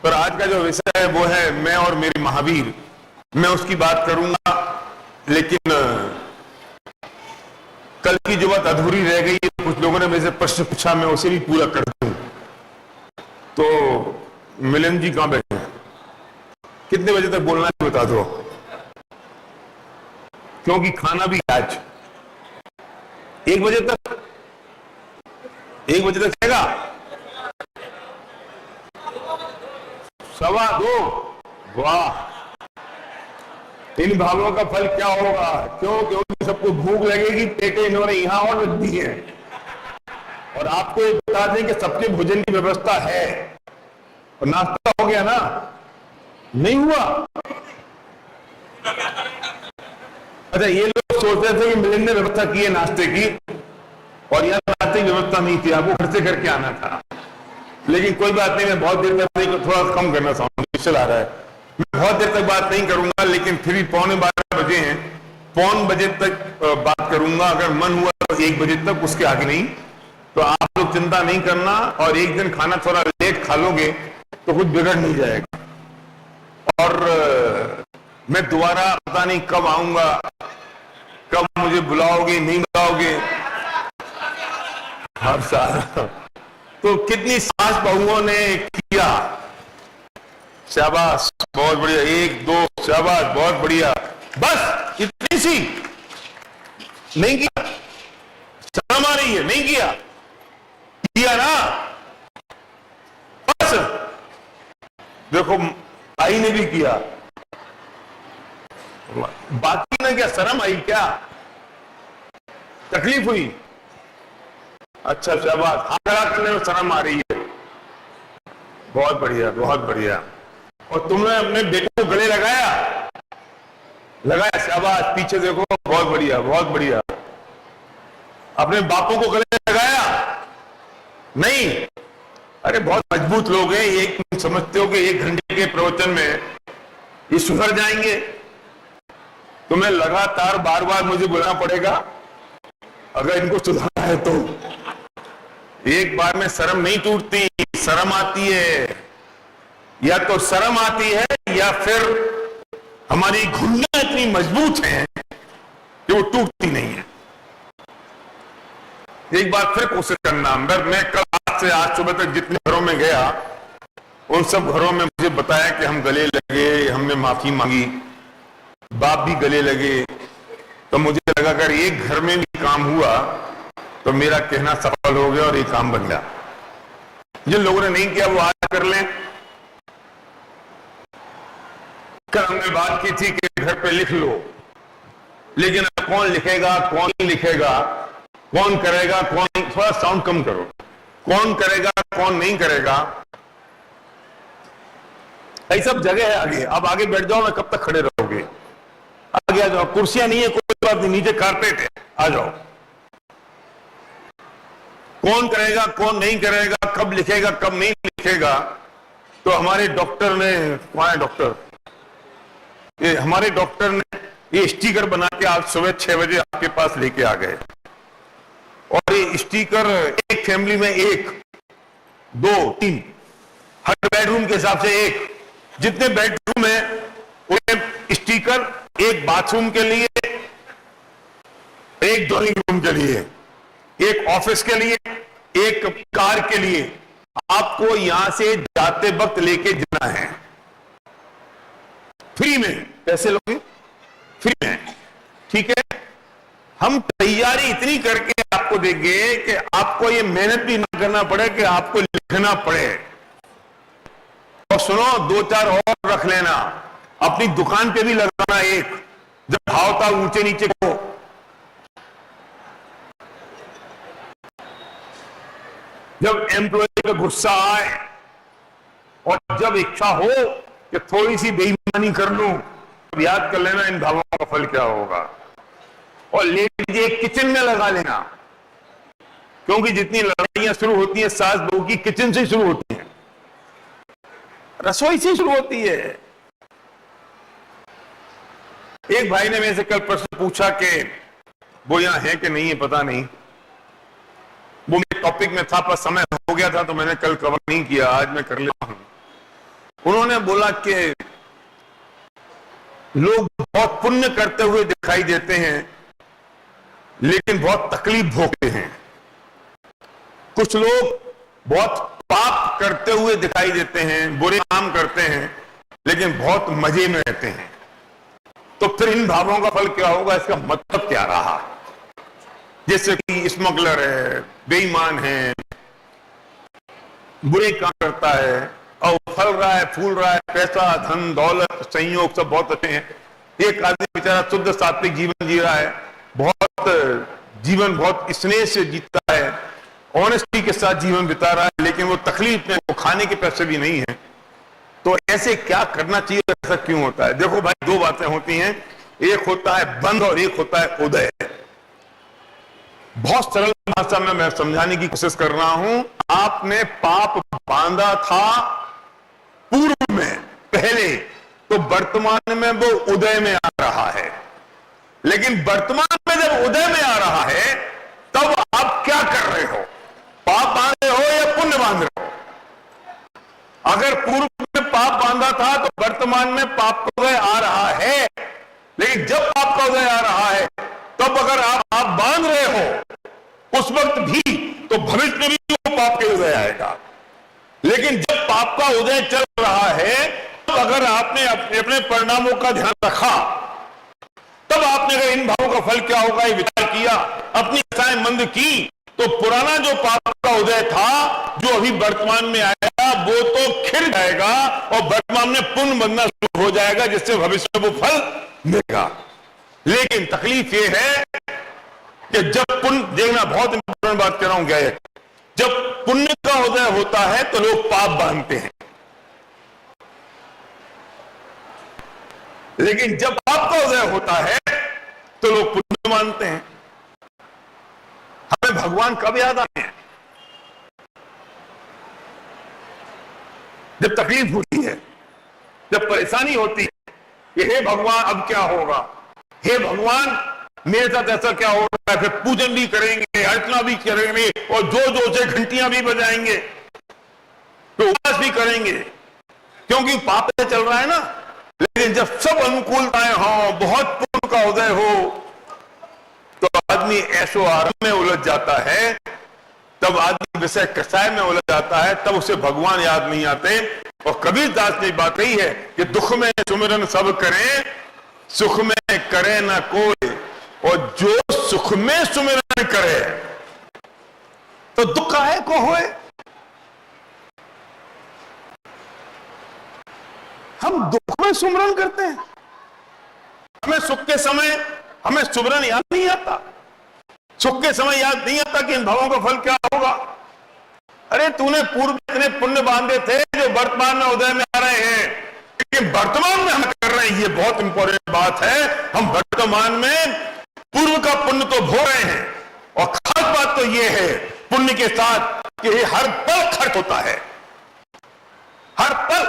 पर आज का जो विषय है वो है मैं और मेरे महावीर। मैं उसकी बात करूंगा, लेकिन कल की जो बात अधूरी रह गई, कुछ लोगों ने मेरे से प्रश्न पूछा, मैं उसे भी पूरा कर दूं। तो मिलन जी कहां बैठे हैं? कितने बजे तक बोलना है बता दो, क्योंकि खाना भी आज 1 बजे तक, 1 बजे तक चलेगा। 1:15। वाह, इन भावों का फल क्या होगा? क्यों? क्योंकि सबको भूख लगेगी, पेटें इन्होंने यहां और रख दी है। और आपको ये बता दें कि सबके भोजन की व्यवस्था है। और नाश्ता हो गया ना? नहीं हुआ? अच्छा, ये लोग सोच रहे थे कि मिलन ने व्यवस्था की है नाश्ते की, और यहां नाश्ते की व्यवस्था नहीं थी, आपको घर से करके आना था। लेकिन कोई बात नहीं, मैं बहुत देर तक नहीं, थोड़ा कम करना चाहूंगा, चला रहा है। मैं बहुत देर तक बात नहीं करूंगा, लेकिन फिर भी 11:15 बजे हैं, 11 बजे तक बात करूंगा। अगर मन हुआ तो 1 बजे तक, उसके आगे नहीं। तो आप लोग चिंता नहीं करना, और एक दिन खाना थोड़ा लेट खा लोगे तो कुछ बिगड़ नहीं जाएगा। और मैं दोबारा पता नहीं कब आऊंगा, कब मुझे बुलाओगे नहीं बुलाओगे हर साल। तो कितनी सास बहुओं ने किया, शाबाश, बहुत बढ़िया, 1 2, शाबाश, बहुत बढ़िया। बस इतनी सी नहीं किया, शर्म आ रही है, नहीं किया, किया ना? बस देखो, आई ने भी किया, बाकी ने क्या शर्म आई? क्या तकलीफ हुई? अच्छा, शाबाश, हाथ खड़ा करने में शर्म आ रही है, बहुत बढ़िया, बहुत बढ़िया। और तुमने अपने बेटे को गले लगाया, लगाया, शाबाश, पीछे देखो, बहुत बढ़िया, बहुत बढ़िया। अपने बापों को गले लगाया? नहीं? अरे बहुत मजबूत लोग हैं, एक समझते हो कि 1 घंटे के प्रवचन में ये सुधर जाएंगे? तुम्हें लगातार बार बार मुझे बोलना पड़ेगा अगर इनको सुधारना है तो। एक बार में शर्म नहीं टूटती, शर्म आती है। या तो शर्म आती है, या फिर हमारी घुंडियां इतनी मजबूत हैं कि वो टूटती नहीं है। एक बार फिर कोशिश करना। मैं कल से आज सुबह तक जितने घरों में गया, उन सब घरों में मुझे बताया कि हम गले लगे, हमने माफी मांगी, बाप भी गले लगे। तो मुझे लगा अगर एक घर में भी काम हुआ तो मेरा कहना सफल हो गया और ये काम बन गया। जिन लोगों ने नहीं किया वो आज कर लें। कल हमने बात की थी कि घर पे लिख लो, लेकिन कौन लिखेगा, कौन नहीं लिखेगा, कौन करेगा, कौन, थोड़ा साउंड कम करो, कौन करेगा, कौन नहीं करेगा, ये सब जगह है आगे। अब आगे बैठ जाओ ना, कब तक खड़े रहोगे? आगे आ जाओ, कुर्सियां नहीं है, कोई बात नहीं, नीचे कारपेट है, आ जाओ। कौन करेगा, कौन नहीं करेगा, कब लिखेगा, कब नहीं लिखेगा, तो हमारे डॉक्टर ने, कौन है डॉक्टर? ये हमारे डॉक्टर ने ये स्टिकर बना के आज सुबह 6 बजे आपके पास लेके आ गए। और ये स्टिकर एक फैमिली में 1 2 3, हर बेडरूम के हिसाब से 1, जितने बेडरूम है उन्हें स्टिकर, एक बाथरूम के लिए, एक ड्राइंग रूम के लिए, एक ऑफिस के लिए, एक कार के लिए। आपको यहां से जाते वक्त लेके जाना है, फ्री में। पैसे लोगे? फ्री में, ठीक है। हम तैयारी इतनी करके आपको देंगे कि आपको ये मेहनत भी ना करना पड़े कि आपको लिखना पड़े। और सुनो, 2-4 और रख लेना, अपनी दुकान पे भी लगाना एक, जब भाव था ऊंचे नीचे को। जब एम्प्लॉय का गुस्सा आए और जब इच्छा हो कि थोड़ी सी बेईमानी कर लूं, तब याद कर लेना इन भावों का फल क्या होगा। और ले लीजिए, किचन में लगा लेना, क्योंकि जितनी लड़ाइयां शुरू होती हैं सास बहू की, किचन से शुरू होती हैं, रसोई से शुरू होती है। एक भाई ने मेरे से कल प्रश्न पूछा कि वो यहां है कि नहीं है, पता नहीं, वो मेरे टॉपिक में था पर समय हो गया था तो मैंने कल कवर नहीं किया, आज मैं कर लेता हूं। उन्होंने बोला कि लोग बहुत पुण्य करते हुए दिखाई देते हैं लेकिन बहुत तकलीफ भोगते हैं। कुछ लोग बहुत पाप करते हुए दिखाई देते हैं, बुरे काम करते हैं, लेकिन बहुत मजे में रहते हैं। तो फिर इन भावों का फल क्या होगा, इसका मतलब क्या रहा? जैसे कि स्मगलर है, बेईमान है, बुरे काम करता है और फल रहा है, फूल रहा है, पैसा, धन, दौलत, संयोग सब बहुत अच्छे हैं। एक आदमी बेचारा शुद्ध सात्विक जीवन जी रहा है, बहुत जीवन बहुत स्नेह से जीता है, ऑनेस्टी के साथ जीवन बिता रहा है, लेकिन वो तकलीफ में, वो खाने के पैसे भी नहीं है। तो ऐसे क्या करना चाहिए, ऐसा क्यों होता है? देखो भाई, दो बातें होती हैं, एक होता है बंध और एक होता है उदय। बहुत सरल भाषा में मैं समझाने की कोशिश कर रहा हूं। आपने पाप बांधा था पूर्व में, पहले, तो वर्तमान में वो उदय में आ रहा है। लेकिन वर्तमान में जब उदय में आ रहा है तब आप क्या कर रहे हो? पाप बांध रहे हो या पुण्य बांध रहे हो? अगर पूर्व में पाप बांधा था तो वर्तमान में पाप का उदय आ रहा है, लेकिन जब पाप का उदय आ रहा है तब अगर आप बांध रहे हो उस वक्त भी, तो भविष्य में भी वो पाप के उदय आएगा। लेकिन जब पाप का उदय चल रहा है तो अगर आपने अपने परिणामों का ध्यान रखा, तब आपने अगर इन भावों का फल क्या होगा ये विचार किया, अपनी इच्छाएं मंद की, तो पुराना जो पाप का उदय था जो अभी वर्तमान में आएगा वो तो खिल जाएगा और वर्तमान में पुण्य बनना शुरू हो जाएगा, जिससे भविष्य में वो फल मिलेगा। लेकिन तकलीफ ये है कि जब पुण्य, देखना बहुत इंपॉर्टेंट बात कर रहा हूं क्या है, जब पुण्य का उदय होता है तो लोग पाप बांधते हैं, लेकिन जब पाप का उदय होता है तो लोग पुण्य मानते हैं। हमें भगवान कब याद आते हैं? जब तकलीफ होती है, जब परेशानी होती है कि हे भगवान अब क्या होगा, हे भगवान मेरे साथ ऐसा क्या हो रहा है। फिर पूजन भी करेंगे, अर्चना भी करेंगे और जो से घंटियां भी बजाएंगे, तो उपवास भी करेंगे, क्योंकि पाप चल रहा है ना। लेकिन जब सब अनुकूलताएं हो, बहुत पुण्य का उदय हो, तो आदमी ऐसो आराम में उलझ जाता है, तब आदमी विषय कसाय में उलझ जाता है, तब उसे भगवान याद नहीं आते। और कबीर दास ने बात कही है कि दुख में सुमिरन सब करें, सुख में करे ना कोई, और जो सुख में सुमिरन करे तो दुख काहे को होए। हम दुख में सुमिरन करते हैं, हमें सुख के समय हमें सुमिरन याद नहीं आता, सुख के समय याद नहीं आता कि इन भावों का फल क्या होगा। अरे तूने पूर्व इतने पुण्य बांधे थे जो वर्तमान में उदय में आ रहे हैं, लेकिन वर्तमान में हम कर रहे हैं, ये बहुत इंपॉर्टेंट बात है। हम वर्तमान में पूर्व का पुण्य तो भोग रहे हैं, और खास बात तो ये है पुण्य के साथ कि ये हर पल खर्च होता है, हर पल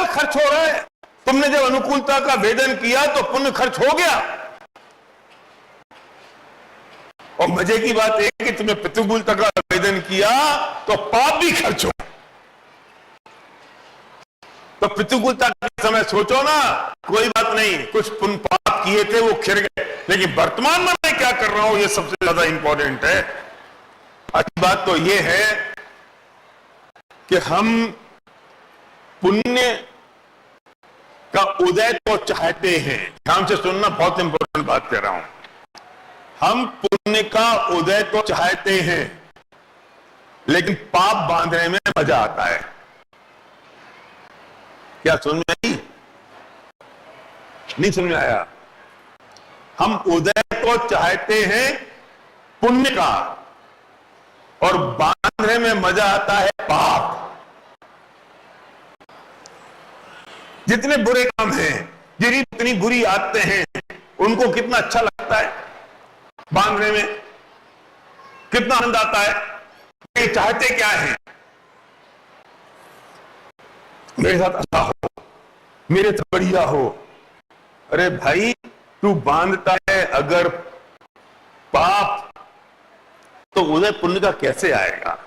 खर्च हो रहा है। तुमने जब अनुकूलता का वेदन किया तो पुण्य खर्च हो गया, और मजे की बात है कि तुमने प्रतिकूलता का वेदन किया तो पाप भी खर्च हो। तो प्रतिकूलता के समय सोचो ना, कोई बात नहीं, कुछ पुण्य पाप किए थे वो खिर गए, लेकिन वर्तमान में मैं क्या कर रहा हूं ये सबसे ज्यादा इंपॉर्टेंट है। अच्छी बात तो ये है कि हम पुण्य का उदय तो चाहते हैं। ध्यान से सुनना, बहुत इंपॉर्टेंट बात कर रहा हूं। हम पुण्य का उदय तो चाहते हैं, लेकिन पाप बांधने में मजा आता है। क्या समझ में आई? नहीं समझ में आया? हम उदय तो चाहते हैं पुण्य का, और बांधने में मजा आता है पाप। जितने बुरे काम हैं, जितनी बुरी आदतें हैं, उनको कितना अच्छा लगता है बांधने में, कितना आनंद आता है। ये चाहते क्या है? मेरे साथ अच्छा हो, मेरे साथ बढ़िया हो। अरे भाई, तू बांधता है अगर पाप, तो उदय पुण्य का कैसे आएगा?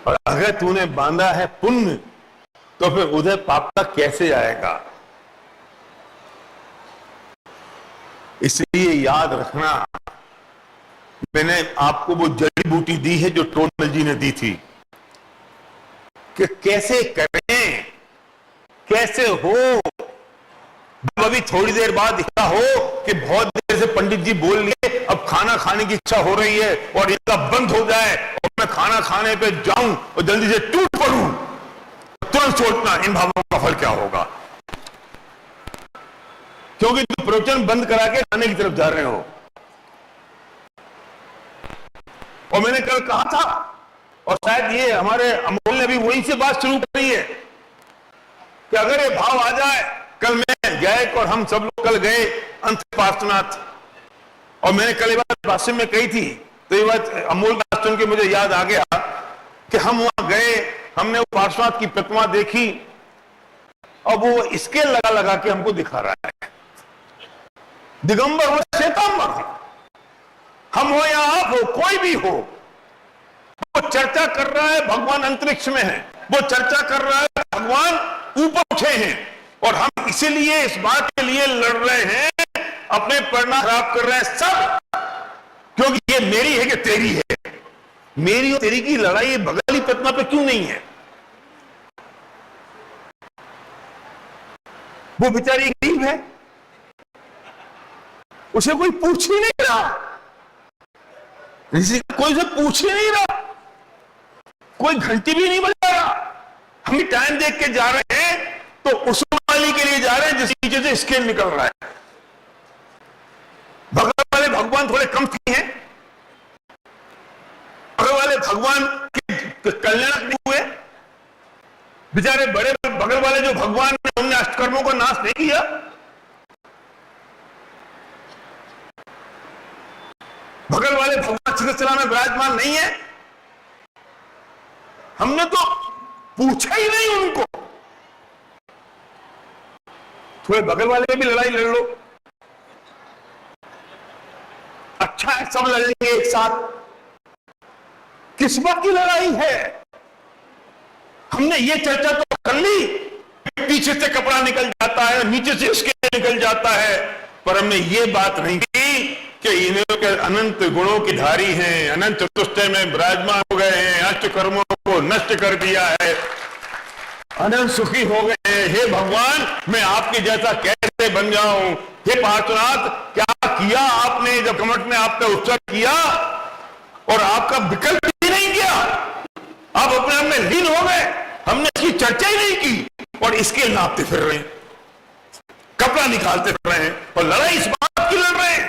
और अगर तूने बांधा है पुण्य तो फिर उधर पाप का कैसे आएगा? इसलिए याद रखना, मैंने आपको वो जड़ी बूटी दी है जो टोनल जी ने दी थी कि कैसे करें, कैसे हो। जब अभी थोड़ी देर बाद इच्छा हो कि बहुत देर से पंडित जी बोल लिए, अब खाना खाने की इच्छा हो रही है और इसका बंद हो जाए और मैं खाना खाने पे जाऊं और जल्दी से टूट पड़ूं, तुरंत सोचना इन भावों का फल क्या होगा, क्योंकि तुम प्रवचन बंद करा के खाने की तरफ जा रहे हो। और मैंने कल कहा था, और शायद ये हमारे अमोल ने भी वहीं से बात शुरू करी है कि अगर ये भाव आ जाए, कल मैं गायक और हम सब लोग कल गए अंत पार्श्वनाथ, और मैंने कल ये बात भाषण में कही थी, तो ये बात अमोल बात सुन के मुझे याद आ गया कि हम वहां गए, हमने वो पार्श्वनाथ की प्रतिमा देखी और वो इसके लगा लगा के हमको दिखा रहा है, दिगंबर हो श्वेतांबर हो, हम हो या आप हो, कोई भी हो, वो चर्चा कर रहा है भगवान अंतरिक्ष में है, वो चर्चा कर रहा है भगवान ऊपर उठे हैं, और हम इसीलिए इस बात के लिए लड़ रहे हैं, अपने परिणाम खराब कर रहे हैं सब, क्योंकि ये मेरी है कि तेरी है। मेरी और तेरी की लड़ाई बगल वाली प्रतिमा पे क्यों नहीं है? वो बेचारी गरीब है, उसे कोई पूछ ही नहीं रहा, कोई उसे पूछ ही नहीं रहा, कोई घंटी भी नहीं बजा रहा। हम टाइम देख के जा रहे हैं तो उस वाली के लिए जा रहे हैं जिस नीचे से स्केल निकल रहा है। बगल वाले भगवान थोड़े कम हैं, बगल वाले भगवान के कल्याणक नहीं हुए, बेचारे बड़े बगल वाले जो भगवान ने, उन्होंने अष्टकर्मों को नाश नहीं किया। बगल वाले भगवान चिकित्सा में विराजमान नहीं है, हमने तो पूछा ही नहीं उनको। थोड़े बगल वाले भी लड़ाई लड़ लो, अच्छा है, सब लड़ेंगे एक साथ, किस बात की लड़ाई है? हमने ये चर्चा तो कर ली, पीछे से कपड़ा निकल जाता है, नीचे से इसके निकल जाता है, पर हमने ये बात नहीं की कि इन्हों के अनंत गुणों की धारी हैं, अनंत चतुष्टय में विराजमान हो गए हैं, अष्ट कर्मों को नष्ट कर दिया है, अनंत सुखी हो गए हैं। हे भगवान, मैं आपके जैसा कैसे बन जाऊं? हे पार्श्वनाथ, क्या किया आपने जब कमठ में आपने उत्सव किया और आपका विकल्प ही नहीं किया, आप अपने आप में लीन हो गए, हमने इसकी चर्चा ही नहीं की और इसके नापते फिर रहे हैं, कपड़ा निकालते फिर रहे हैं और लड़ाई इस बात की लड़ रहे हैं।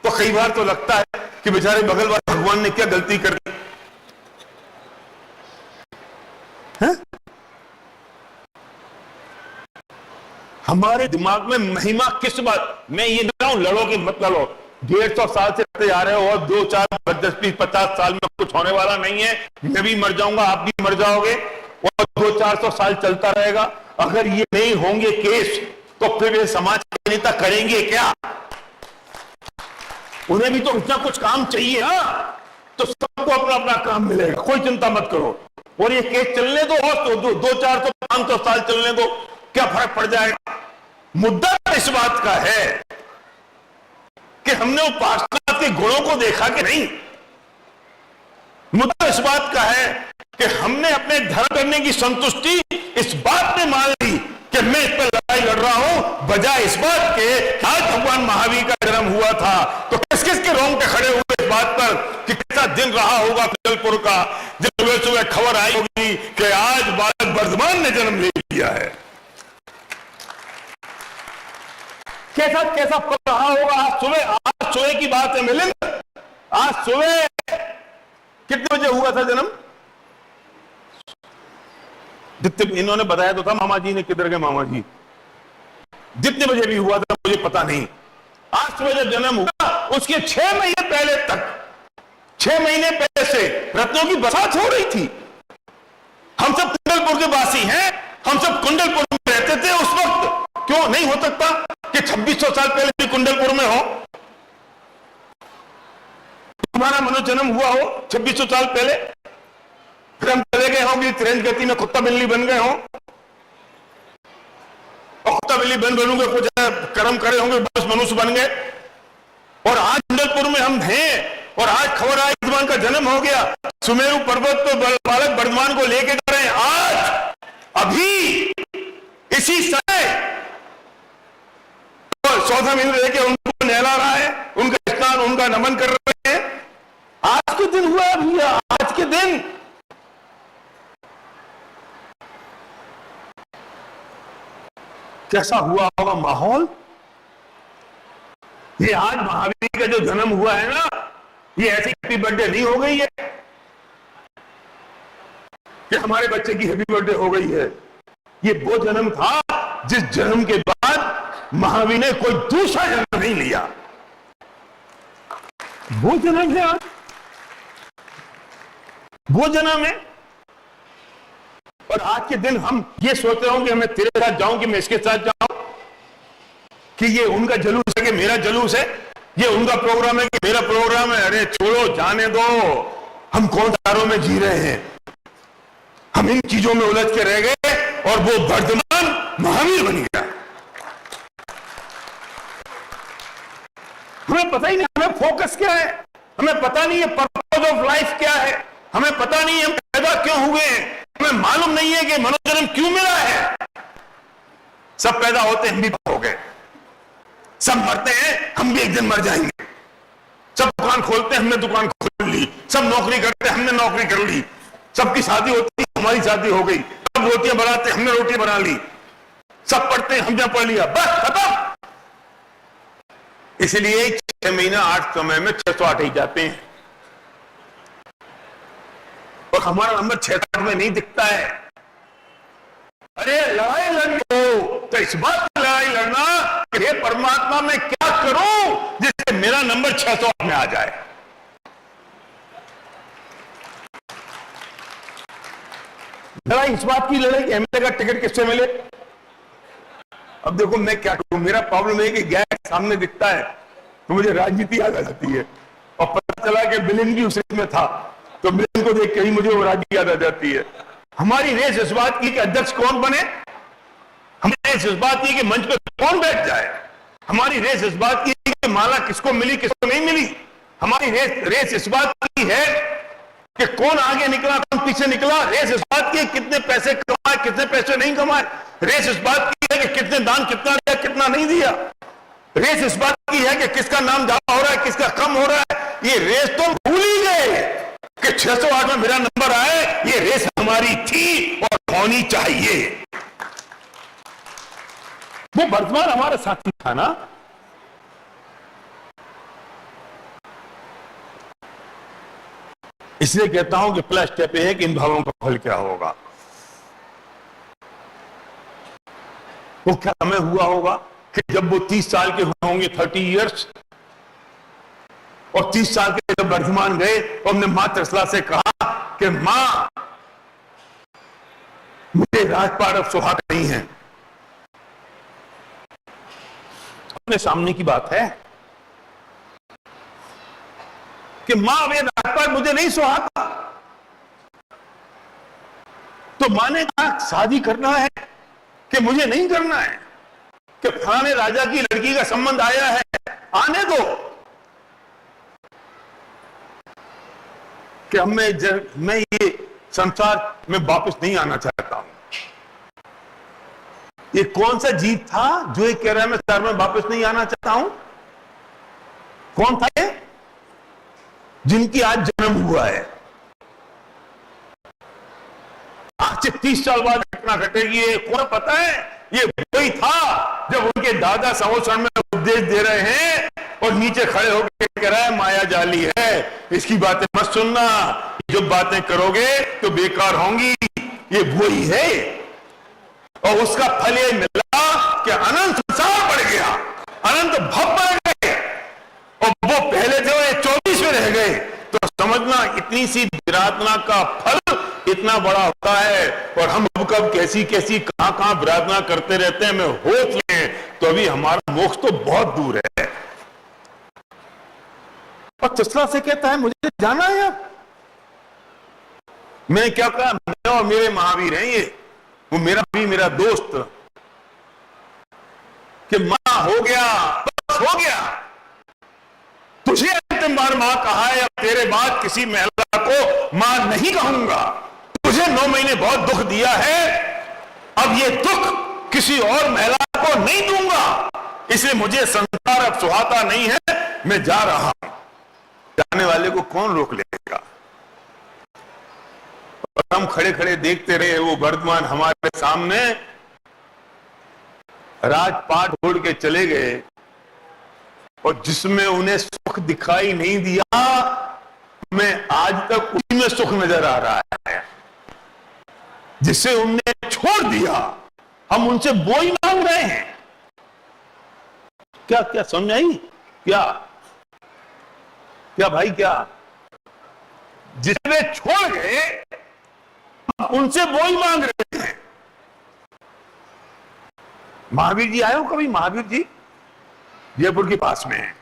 तो कई बार तो लगता है कि बेचारे बगल वाले भगवान ने क्या गलती कर दी है? हमारे दिमाग में महिमा किस बात? मैं ये नहीं हूं लड़ो की मत लड़ो, 150 साल से करते जा रहे हो और 2, 4, 10, 20, 50 साल में कुछ होने वाला नहीं है। मैं भी मर जाऊंगा, आप भी मर जाओगे और 200-400 साल चलता रहेगा। अगर ये नहीं होंगे केस तो फिर ये समाज के नेता करेंगे क्या? उन्हें भी तो कुछ ना कुछ काम चाहिए ना, तो सबको अपना अपना काम मिलेगा, कोई चिंता मत करो। और ये केस चलने दो और तो 200-400 500 साल चलने दो, क्या फर्क पड़ जाएगा? मुद्दा इस बात का है कि हमने वो पार्श्वनाथ के गुणों को देखा कि नहीं। मुद्दा इस बात का है कि हमने अपने धर्म करने की संतुष्टि इस बात में मान ली कि मैं इस पर लड़ाई लड़ रहा हूं, बजाय इस बात के आज भगवान महावीर का जन्म हुआ था तो किस किस के रोंगटे खड़े हुए इस बात पर कि कैसा दिन रहा होगा फिरोजपुर का, जब सुबह सुबह खबर आई होगी कि आज बालक वर्धमान ने जन्म ले लिया है। कैसा कैसा पल रहा होगा आज सुबह की बात है मिलिंद, आज सुबह कितने बजे हुआ था जन्म? जितने इन्होंने बताया तो था, मामा जी ने, किधर गए मामा जी? जितने बजे भी हुआ था मुझे पता नहीं। आज सुबह जब जन्म हुआ उसके 6 महीने पहले तक, 6 महीने पहले से रत्नों की बरसात हो रही थी। हम सब कुंडलपुर के वासी हैं, हम सब कुंडलपुर में रहते थे उस वक्त। क्यों नहीं हो सकता कि 2600 साल पहले भी कुंडलपुर में हो, तुम्हारा मनोजन्म हुआ हो 2600 साल पहले? फिर हम चले गए गए हो कि तेज गति में कुत्ता बिल्ली बन गए हो, और कुत्ता बिल्ली बनूंगे, कुछ कर्म करे होंगे, बस मनुष्य बन गए। और आज जंगलपुर में हम हैं, और आज खबर आई बर्धमान का जन्म हो गया, सुमेरु पर्वत तो बालक बर्धमान को लेके जा रहे हैं। आज अभी इसी समय तो सौधम इंद्र लेके उनको नहला रहा है, उनका स्नान, उनका नमन कर रहे हैं। आज के दिन हुआ भैया, आज के दिन कैसा हुआ होगा माहौल। ये आज महावीर का जो जन्म हुआ है ना, ये ऐसी हैप्पी बर्थडे नहीं हो गई है कि हमारे बच्चे की हैप्पी बर्थडे हो गई है। ये वो जन्म था जिस जन्म के बाद महावीर ने कोई दूसरा जन्म नहीं लिया। वो जन्म है आज, वो जन्म है। और आज के दिन हम ये सोच रहे हो कि मैं तेरे साथ जाऊं कि मैं इसके साथ जाऊं, कि ये उनका जलूस है कि मेरा जलूस है, ये उनका प्रोग्राम है कि मेरा प्रोग्राम है। अरे छोड़ो, जाने दो, हम कौन तारों में जी रहे हैं। हम इन चीजों में उलझ के रह गए और वो वर्धमान महावीर बन गया। हमें पता ही नहीं हमें फोकस क्या है, हमें पता नहीं है पर्पज ऑफ लाइफ क्या है, हमें पता नहीं हम पैदा क्यों हुए हैं, हमें मालूम नहीं है कि मनुष्य जन्म क्यों मिला है। सब पैदा होते हम भी हो गए, सब मरते हैं हम भी एक दिन मर जाएंगे। सब दुकान खोलते हैं, हमने दुकान खोल ली। सब नौकरी करते हैं, हमने नौकरी कर ली। सबकी शादी होती है, हमारी शादी हो गई। सब रोटियां बनाते, हमने रोटी बना ली। सब पढ़ते हैं, हमने पढ़ लिया, बस खत्म। इसलिए 6 महीना 8 समय में 608 ही जाते हैं, और हमारा नंबर 6 में नहीं दिखता है। अरे लड़ाई लड़नी हो तो इस बात की लड़ाई लड़ना कि हे परमात्मा मैं क्या करूं जिससे मेरा नंबर 608 में आ जाए। लड़ाई इस बात की लड़ाई कि एमएलए का टिकट किससे मिले। अब देखो मैं क्या करूं, मेरा प्रॉब्लम है कि गैस सामने दिखता है तो मुझे राजनीति याद आ जाती है, और पता चला कि बिलिन भी उस में था तो बिलिन को देख के ही मुझे वो राजनीति याद आ जाती है। हमारी रेस इस बात की कि अध्यक्ष कौन बने, हमारी रेस इस बात की कि मंच पे कौन बैठ जाए, हमारी रेस इस बात की कि माला किसको मिली किसको नहीं मिली, हमारी रेस इस बात की है कि कौन आगे निकला कौन पीछे निकला, रेस इस बात की कितने पैसे कमाए कितने पैसे नहीं कमाए, रेस इस बात की है कि कितने दान कितना दिया कितना नहीं दिया, रेस इस बात की है कि किसका नाम ज्यादा हो रहा है किसका कम हो रहा है। ये रेस तो भूल ही गए कि 608 में मेरा नंबर आए, ये रेस हमारी थी और होनी चाहिए। वो वर्तमान हमारा साथी था ना। इसलिए कहता हूं कि पहला स्टेप यह है कि इन भावों का फल क्या होगा। वो क्या समय हुआ होगा कि जब वो 30 साल के होंगे, 30 इयर्स, और 30 साल के जब वर्धमान गए और हमने मां त्रसला से कहा कि मां मुझे राजपाट अब सुहाता नहीं है। अपने सामने की बात है कि मां अब ये राजपाट मुझे नहीं सुहाता, तो मां ने कहा शादी करना है कि मुझे नहीं करना है, कि फलाने राजा की लड़की का संबंध आया है, आने दो, कि अब मैं ये संसार में वापस नहीं आना चाहता हूं। ये कौन सा जीत था जो ये कह रहा है मैं संसार में वापस नहीं आना चाहता हूं? कौन था ये? जिनकी आज जन्म हुआ है। आज से 30 साल बाद घटना घटेगी, ये कौन पता है? ये वही था जब उनके दादा संवत्सर में उपदेश दे रहे हैं और नीचे खड़े होकर कह रहा है माया जाली है, इसकी बातें मत सुनना, जो बातें करोगे तो बेकार होंगी। ये वही है, और उसका फल ये मिला कि अनंत संसार बढ़ गया, अनंत भव बढ़ गए, और वो पहले थे वो 24 में रह गए। तो समझना इतनी सी विराधना का फल इतना बड़ा होता है, और हम अब कब कैसी कैसी कहां कहां विराधना करते रहते हैं, हमें होश लें तो अभी हमारा मोक्ष तो बहुत दूर है। और त्रसला से कहता है मुझे जाना है। अब मैंने क्या कहा, और मेरे महावीर हैं ये, वो मेरा भी मेरा दोस्त, कि मां हो गया, बस हो गया, तुझे अंतिम बार मां कहा है, अब तेरे बाद किसी महिला को मां नहीं कहूंगा, तुझे 9 महीने बहुत दुख दिया है, अब ये दुख किसी और महिला को नहीं दूंगा, इसलिए मुझे संसार अब सुहाता नहीं है, मैं जा रहा हूं। जाने वाले को कौन रोक लेगा? और हम खड़े खड़े देखते रहे, वो वर्धमान हमारे सामने राजपाट छोड़ के चले गए, और जिसमें उन्हें सुख दिखाई नहीं दिया, मैं आज तक उसी में सुख नजर आ रहा है। जिसे उन्हें छोड़ दिया, हम उनसे बोई मांग रहे हैं। क्या क्या समझ आई? क्या क्या भाई, क्या जिसने छोड़ गए उनसे बोई मांग रहे हैं। महावीर जी आए हो कभी? महावीर जी जयपुर के पास में है।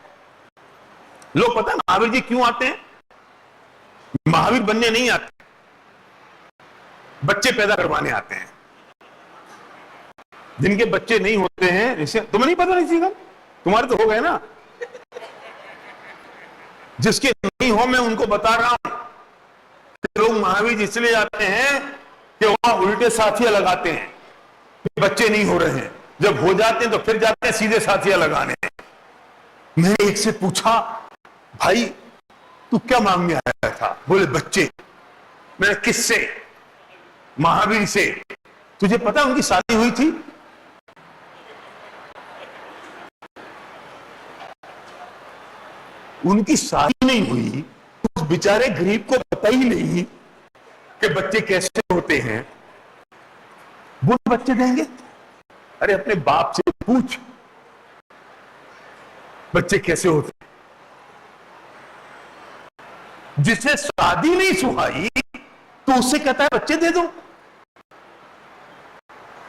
लोग पता है महावीर जी क्यों आते हैं? महावीर बनने नहीं आते, बच्चे पैदा करवाने आते हैं। जिनके बच्चे नहीं होते हैं, तुम्हें नहीं पता? नहीं, तुम्हारे तो हो गए ना। जिसके नहीं हो, मैं उनको बता रहा हूं कि लोग महावीर इसलिए आते हैं कि वहां उल्टे साथिया लगाते हैं, बच्चे नहीं हो रहे हैं, जब हो जाते हैं तो फिर जाते हैं सीधे साथिया लगाने। मैंने एक से पूछा, भाई तू क्या मांगने आया था? बोले बच्चे। मैंने किससे? महावीर से। तुझे पता उनकी शादी हुई थी? उनकी शादी नहीं हुई, उस बेचारे गरीब को पता ही नहीं कि बच्चे कैसे होते हैं। वो बच्चे देंगे? अरे अपने बाप से पूछ, बच्चे कैसे होते? जिसे शादी नहीं सुहाई तो उससे कहता है बच्चे दे दो।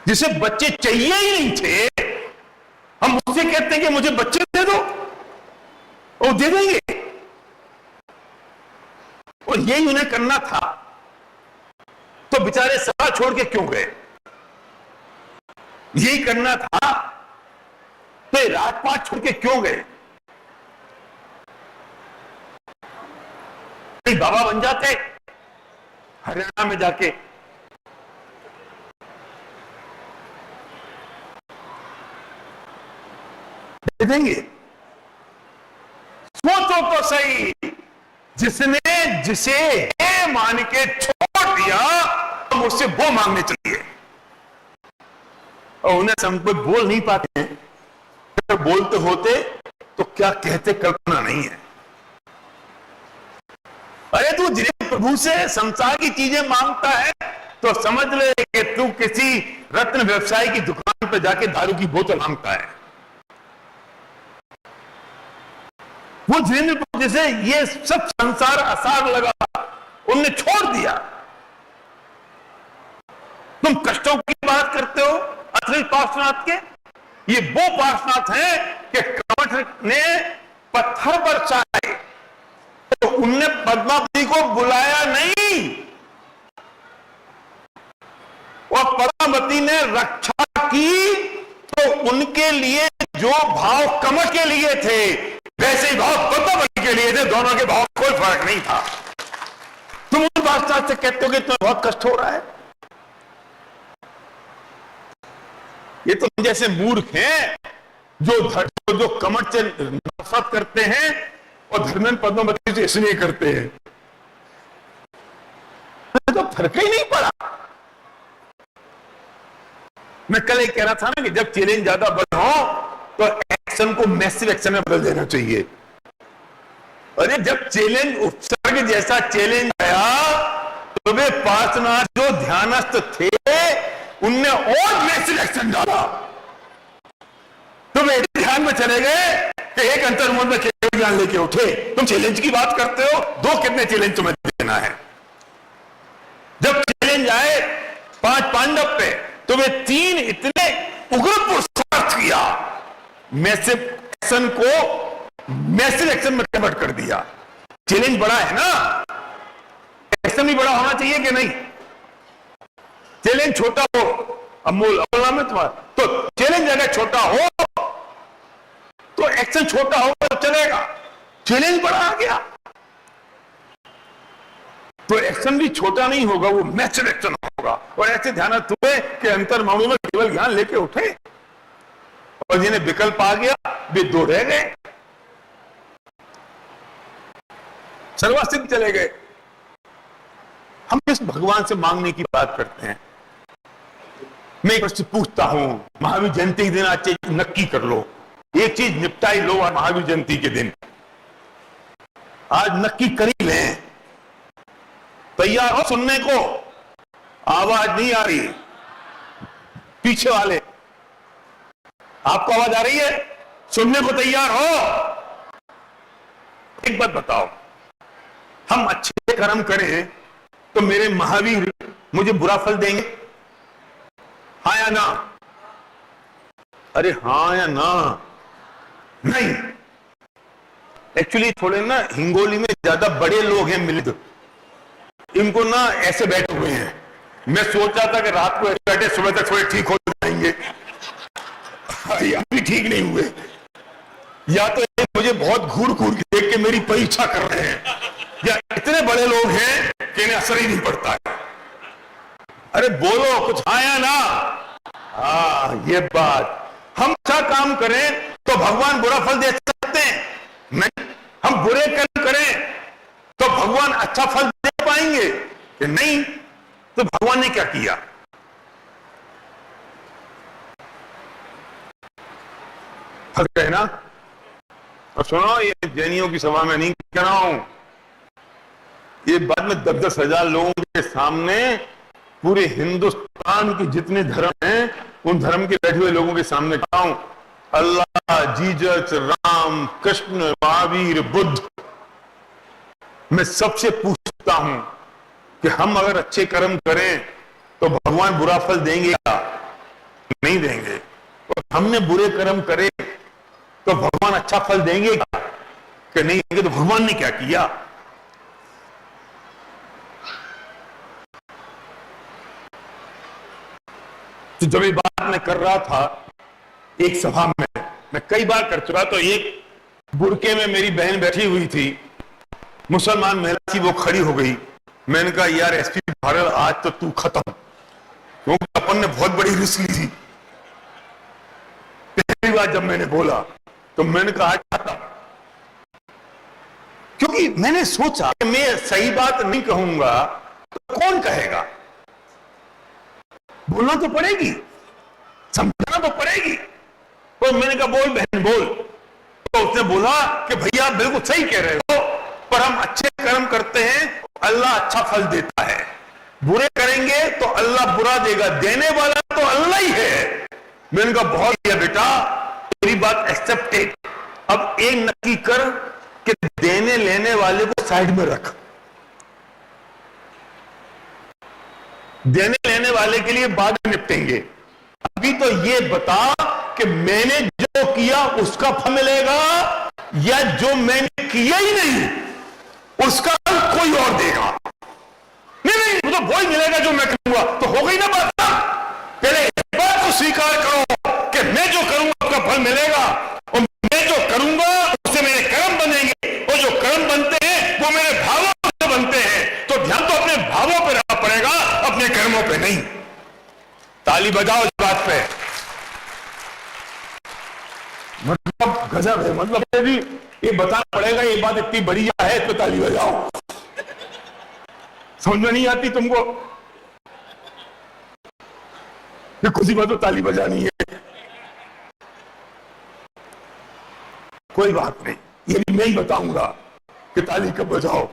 जिसे बच्चे चाहिए ही नहीं थे, हम उससे कहते हैं कि मुझे बच्चे दे दो, वो दे देंगे। और यही उन्हें करना था, तो बेचारे सभा छोड़ के क्यों गए? यही करना था, तो ये राजपाट छोड़ के क्यों गए? बाबा बन जाते हरियाणा में जाके। दे देंगे। सोचो तो सही, जिसे मान के छोड़ दिया, हम उससे वो मांगने चाहिए। और उन्हें हम कोई बोल नहीं पाते हैं, अगर बोलते होते तो क्या कहते कल्पना नहीं है। अरे तू जिन्हें प्रभु से संसार की चीजें मांगता है तो समझ ले कि तू किसी रत्न व्यवसायी की दुकान पर जाके दारू की बोतल मांगता है। वो जिन्हें जैसे ये सब संसार आसार लगा, उनने छोड़ दिया। तुम कष्टों की बात करते हो असली पार्श्वनाथ के। ये वो पार्श्वनाथ हैं कि कमठ ने पत्थर पर चाहे तो उनने पद्मावती को बुलाया नहीं, और पद्मावती ने रक्षा की तो उनके लिए जो भाव कमठ के लिए थे वैसे ही भाव पद्मावती के लिए थे। दोनों के भाव कोई फर्क नहीं था। तुम उन पार्श्वनाथ से कहते हो कि तुम्हें बहुत कष्ट हो रहा है। ये तो जैसे मूर्ख हैं जो कमठ से नफरत करते हैं और धर्मेंद्र पद्मावती से इसलिए करते हैं। तो फर्क ही नहीं पड़ा। मैं कल एक कह रहा था ना कि जब चैलेंज ज्यादा बड़ा हो तो एक्शन को मैसिव एक्शन में बदल देना चाहिए। अरे जब चैलेंज उपसर्ग जैसा चैलेंज आया तो वे पार्श्वनाथ जो ध्यानस्थ थे उनने और मैसिव एक्शन डाला। तो वे ध्यान में चले गए कि एक अंतर्मन में केवल ज्ञान लेके उठे। तुम चैलेंज की बात करते हो, दो कितने चैलेंज तुम्हें देना है। जब चैलेंज आए 5 पांडव पे तो वे 3 इतने उग्र पुरुषार्थ किया, मैसिव एक्शन को मैसिव एक्शन में कन्वर्ट कर दिया। चैलेंज बड़ा है ना, एक्शन भी बड़ा होना चाहिए कि नहीं? चैलेंज छोटा हो, अमूल अमूल में तुम्हारा तो चैलेंज अगर छोटा हो तो एक्शन छोटा हो तो चलेगा। चैलेंज बड़ा आ गया तो एक्शन भी छोटा नहीं होगा, वो मैच्योर एक्शन होगा। और ऐसे ध्यान हुए कि अंतर्मन में केवल ज्ञान लेके उठे और जिन्हें विकल्प आ गया वे दो रह गए, सर्वसिद्ध चले गए। हम किस भगवान से मांगने की बात करते हैं? मैं एक प्रश्न पूछता हूं, महावीर जयंती के दिन आज नक्की कर लो, एक चीज निपटाई लो और महावीर जयंती के दिन आज नक्की कर ही लें। तैयार हो सुनने को? आवाज नहीं आ रही पीछे वाले, आपको आवाज आ रही है? सुनने को तैयार हो? एक बात बताओ, हम अच्छे कर्म करें तो मेरे महावीर मुझे बुरा फल देंगे? हाँ या ना? अरे हाँ या ना? नहीं। एक्चुअली थोड़े ना हिंगोली में ज्यादा बड़े लोग हैं मिलित, इनको ना ऐसे बैठे हुए हैं। मैं सोचा था कि रात को ऐसे बैठे सुबह तक थोड़े ठीक हो जाएंगे, या भी ठीक नहीं हुए, या तो मुझे बहुत घूर घूर के देख के मेरी परीक्षा कर रहे हैं, या इतने बड़े लोग हैं कि इन्हें असर ही नहीं पड़ता है। अरे बोलो कुछ, हाँ या ना? हाँ, ये बात। हम अच्छा काम करें तो भगवान बुरा फल दे सकते हैं? नहीं। हम बुरे कर्म करें तो भगवान अच्छा फल दे पाएंगे कि नहीं? तो भगवान ने क्या किया? फल है ना। और सुनो, ये जैनियों की सभा में नहीं कह रहा हूं, ये बात में 10,000 लोगों के सामने पूरे हिंदुस्तान के जितने धर्म हैं उन धर्म के बैठे हुए लोगों के सामने कहा हूं। अल्लाह, जीसस, राम, कृष्ण, महावीर, बुद्ध, मैं सबसे पूछता हूं कि हम अगर अच्छे कर्म करें तो भगवान बुरा फल देंगे क्या? नहीं देंगे। और हमने बुरे कर्म करे तो भगवान अच्छा फल देंगे क्या? कि नहीं देंगे। तो भगवान ने क्या किया? तो जब ये बात मैं कर रहा था एक सभा में, मैं कई बार कर चुका, तो एक बुरके में मेरी बहन बैठी हुई थी, मुसलमान महिला थी, वो खड़ी हो गई। मैंने कहा यार एसपी भारत, आज तो तू खत्म, क्योंकि अपन ने बहुत बड़ी रिस्क ली थी। पहली बार जब मैंने बोला तो मैंने कहा आज खत्म, क्योंकि मैंने सोचा कि मैं सही बात नहीं कहूंगा तो कौन कहेगा? बोलना तो पड़ेगी, समझाना तो पड़ेगी। तो मैंने कहा बोल बहन बोल। तो उसने बोला कि भैया आप बिल्कुल सही कह रहे हो, पर हम अच्छे कर्म करते हैं, अल्लाह अच्छा फल देता है। बुरे करेंगे तो अल्लाह बुरा देगा, देने वाला तो अल्लाह ही है। मैंने कहा बहुत है बेटा, तेरी बात एक्सेप्टेड। अब एक नक्की कर कि देने लेने वाले को साइड में रख, देने लेने वाले के लिए बाद में निपटेंगे। अभी तो ये बता कि मैंने जो किया उसका फल मिलेगा या जो मैंने किया ही नहीं उसका फल कोई और देगा? नहीं नहीं, वो तो वही मिलेगा जो मैं करूंगा। तो हो गई ना बात। पहले इस बात को स्वीकार करो कि मैं जो करूंगा उसका फल मिलेगा, और मैं जो करूंगा उससे मेरे कर्म बनेंगे, और जो कर्म बनते हैं वो मेरे भावों से बनते हैं। तो ध्यान तो अपने भावों पर रखना पड़ेगा, अपने कर्मों पे नहीं। ताली बजाओ इस बात पे। मतलब गजब है, मतलब भी ये बताना पड़ेगा, ये बात इतनी बढ़िया है, इस पे ताली बजाओ। समझ में नहीं आती तुमको? ये खुशी बात तो ताली बजानी है। कोई बात नहीं, ये भी मैं ही बताऊंगा कि ताली कब बजाओ।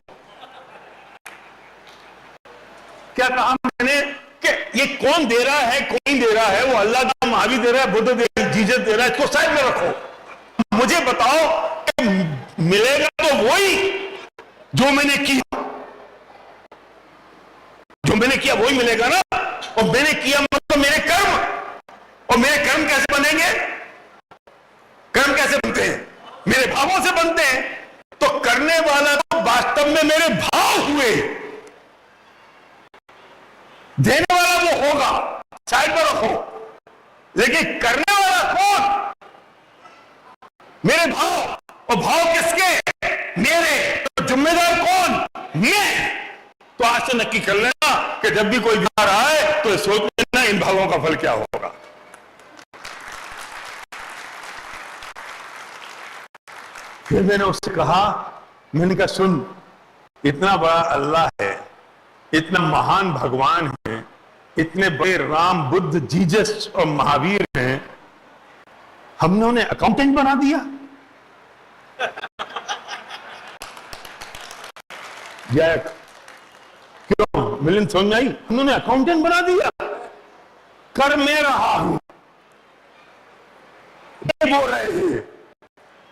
क्या कहा मैंने कि ये कौन दे रहा है, कौन नहीं दे रहा है? वो अल्लाह का, महावीर दे रहा है, बुद्ध दे रहा है, जीसस दे रहा है, इसको साइड में रखो। मुझे बताओ कि मिलेगा तो वही जो मैंने किया, जो मैंने किया वही मिलेगा ना। और मैंने किया मतलब मेरे कर्म, और मेरे कर्म कैसे बनेंगे? कर्म कैसे बनते हैं? मेरे भावों से बनते हैं। तो करने वाला तो वास्तव में मेरे भाव हुए, देने वाला वो होगा, साइड पर रखो, लेकिन करने वाला कौन? मेरे भाव, और भाव किसके? मेरे। तो जिम्मेदार कौन? मैं। तो आज से नक्की कर लेना कि जब भी कोई विचार आए तो सोच लेना इन भावों का फल क्या होगा। फिर मैंने उससे कहा, मैंने कहा सुन, इतना बड़ा अल्लाह है, इतना महान भगवान है, इतने बड़े राम, बुद्ध, जीसस और महावीर हैं, हमने उन्हें अकाउंटेंट बना दिया। क्यों मिलिंद समझ आई? उन्होंने अकाउंटेंट बना दिया। कर मैं रहा हूं ये बोल रहे हैं,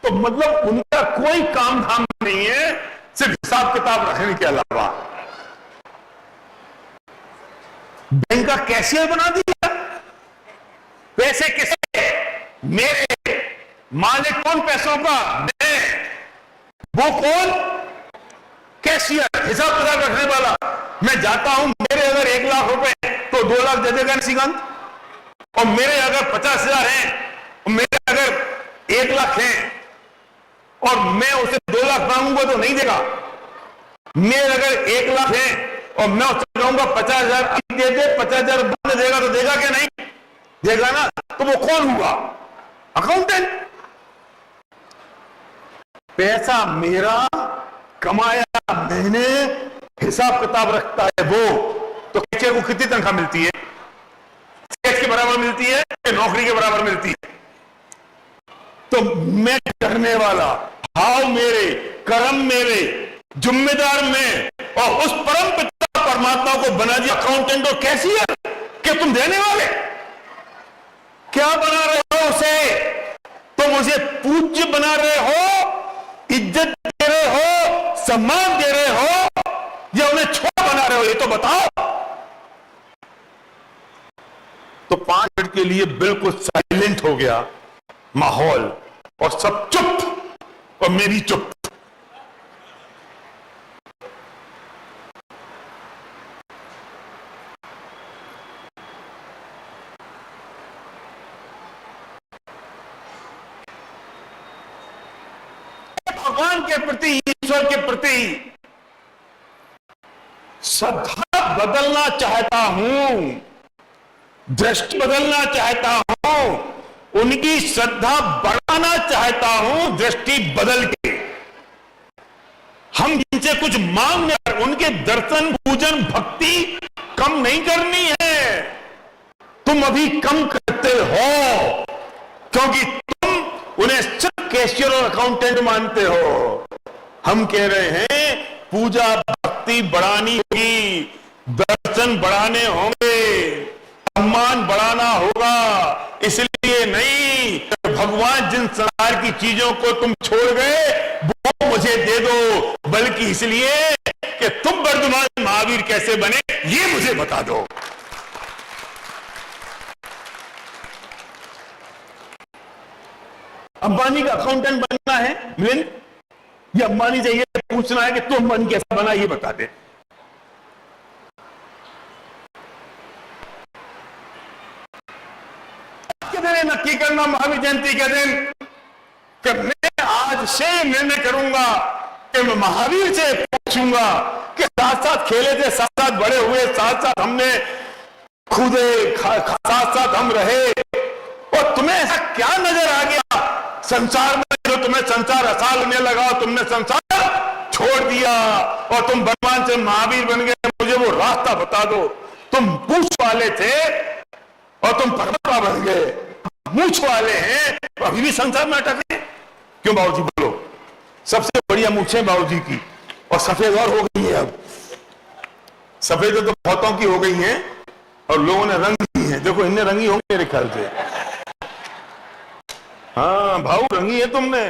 तो मतलब उनका कोई काम धाम नहीं है सिर्फ हिसाब किताब रखने के अलावा। बैंक का कैशियर बना दिया। पैसे किसके? मेरे। मालिक कौन पैसों का? मैं। वो कौन? कैशियर, हिसाब किताब रखने वाला। मैं जाता हूं, मेरे अगर 1 लाख रुपए तो 2 लाख दे देगा निशिकांत, और मेरे अगर 50,000 हैं, और मेरे अगर 1 लाख हैं और मैं उसे 2 लाख मांगूंगा तो नहीं देगा। मेरे अगर 1 लाख है और मैं उससे कहूंगा 50,000 दे दे, 50,000 बाद देगा तो देगा क्या? नहीं देगा ना। तो वो कौन हुआ? अकाउंटेंट। पैसा मेरा, कमाया मैंने, हिसाब किताब रखता है वो। तो कैशियर को कितनी तनख्वाह मिलती है? सेठ के बराबर मिलती है, नौकरी के बराबर मिलती है। तो मैं करने वाला, भाव मेरे, कर्म मेरे, जिम्मेदार मैं, और उस परम पिता परमात्मा को बना दिया अकाउंटेंट और कैशियर। क्या तुम देने वाले? क्या बना रहे हो उसे? तुम उसे पूज्य बना रहे हो, इज्जत दे रहे हो, सम्मान दे रहे हो, या उन्हें छोटा बना रहे हो? ये तो बताओ। तो 5 मिनट के लिए बिल्कुल साइलेंट हो गया माहौल, और सब चुप, और मेरी चुप। भगवान के प्रति, ईश्वर के प्रति श्रद्धा बदलना चाहता हूं, दृष्टि बदलना चाहता हूं, उनकी श्रद्धा बढ़ाना चाहता हूं, दृष्टि बदल के। हम जिनसे कुछ मांगने, उनके दर्शन, पूजन, भक्ति कम नहीं करनी है। तुम अभी कम करते हो क्योंकि तुम उन्हें सिर्फ कैशियर और अकाउंटेंट मानते हो। हम कह रहे हैं पूजा भक्ति बढ़ानी होगी, दर्शन बढ़ाने होंगे, सम्मान बढ़ाना होगा। इसलिए नहीं, भगवान जिन संसार की चीजों को तुम छोड़ गए वो मुझे दे दो, बल्कि इसलिए कि तुम वर्धमान महावीर कैसे बने ये मुझे बता दो। अंबानी का अकाउंटेंट बनना है मिलिंद, ये अंबानी से ये पूछना है कि तू अंबानी कैसा बना, ये बता दे। दिन नक्की करना महावीर जयंती के दिन कि मैं आज से निर्णय करूंगा कि मैं महावीर से पूछूंगा कि साथ साथ खेले थे, साथ साथ बड़े हुए, साथ साथ हमने खुदे, साथ साथ हम रहे, और तुम्हें ऐसा क्या नजर आ गया संसार में जो तुम्हें संसार हंसा लेने लगा, तुमने संसार छोड़ दिया और तुम भगवान से महावीर बन गए। मुझे वो रास्ता बता दो। तुम पूछ वाले थे और तुम परमात्मा बन गए। मूछ वाले हैं तो अभी भी संसार में अटके। क्यों बाबूजी बोलो? सबसे बढ़िया मूछ है बाबूजी की, और सफेद और हो गई है। अब सफेद तो बहुतों की हो गई हैं और लोगों ने रंग दी है। देखो इनने रंगी होंगे मेरे ख्याल से। हाँ भाऊ रंगी है तुमने।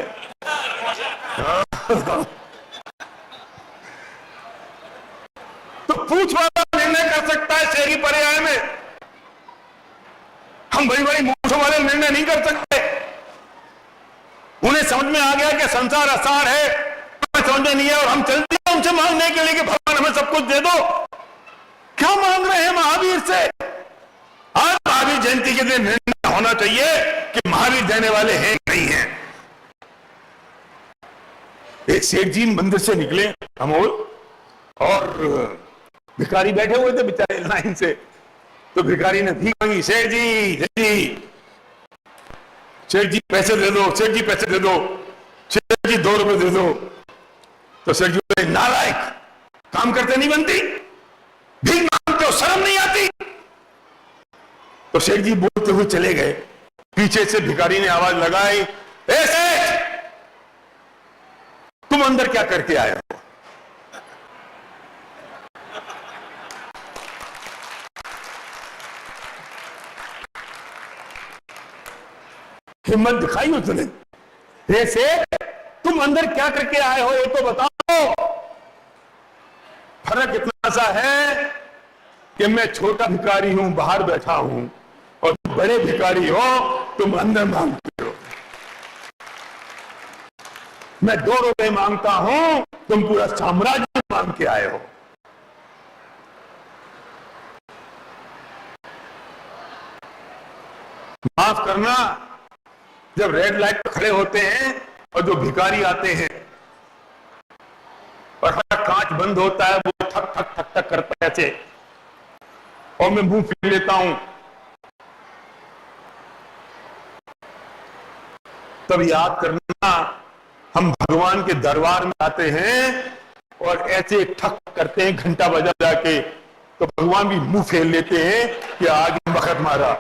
तो पूछ वाला निर्णय कर सकता है शहरी पर्याय में। हम बड़ी बड़ी मूछों वाले निर्णय नहीं कर सकते। उन्हें समझ में आ गया कि संसार असार है, हमें समझ में नहीं है, और हम चलते हैं उनसे मांगने के लिए कि भगवान हमें सब कुछ दे दो। क्या मांग रहे हैं महावीर? से। आज महावीर जयंती के दिन निर्णय होना चाहिए कि महावीर देने वाले हैं नहीं हैं। एक सेठ जी मंदिर से निकले अमोल, और भिखारी बैठे हुए थे बेचारे लाइन से। तो भिखारी ने भीख मांगी, सेठ जी, सेठ जी पैसे दे दो, सेठ जी पैसे दे दो, सेठ जी 2 रुपए दे दो। तो सेठ जी बोले, नालायक, काम करते नहीं बनती, भीख मांगते हो, शर्म नहीं आती। तो सेठ जी बोलते हुए चले गए। पीछे से भिखारी ने आवाज लगाई, ए सेठ, तुम अंदर क्या करके आए हो? हिम्मत दिखाई उसने। ए सेठ, तुम अंदर क्या करके आए हो ये तो बताओ। फर्क इतना सा है कि मैं छोटा भिखारी हूं, बाहर बैठा हूं, और बड़े भिखारी हो, तुम अंदर मांगते हो। मैं 2 रुपए मांगता हूं, तुम पूरा साम्राज्य मांग के आए हो। माफ करना, जब रेड लाइट पर खड़े होते हैं और जो भिखारी आते हैं और हर कांच बंद होता है, वो ठक ठक ठक ठक करता है ऐसे, और मैं मुंह फेर लेता हूं, तब याद करना हम भगवान के दरबार में आते हैं और ऐसे ठक करते हैं घंटा बजा जाके, तो भगवान भी मुंह फेर लेते हैं कि आगे वक्त मारा।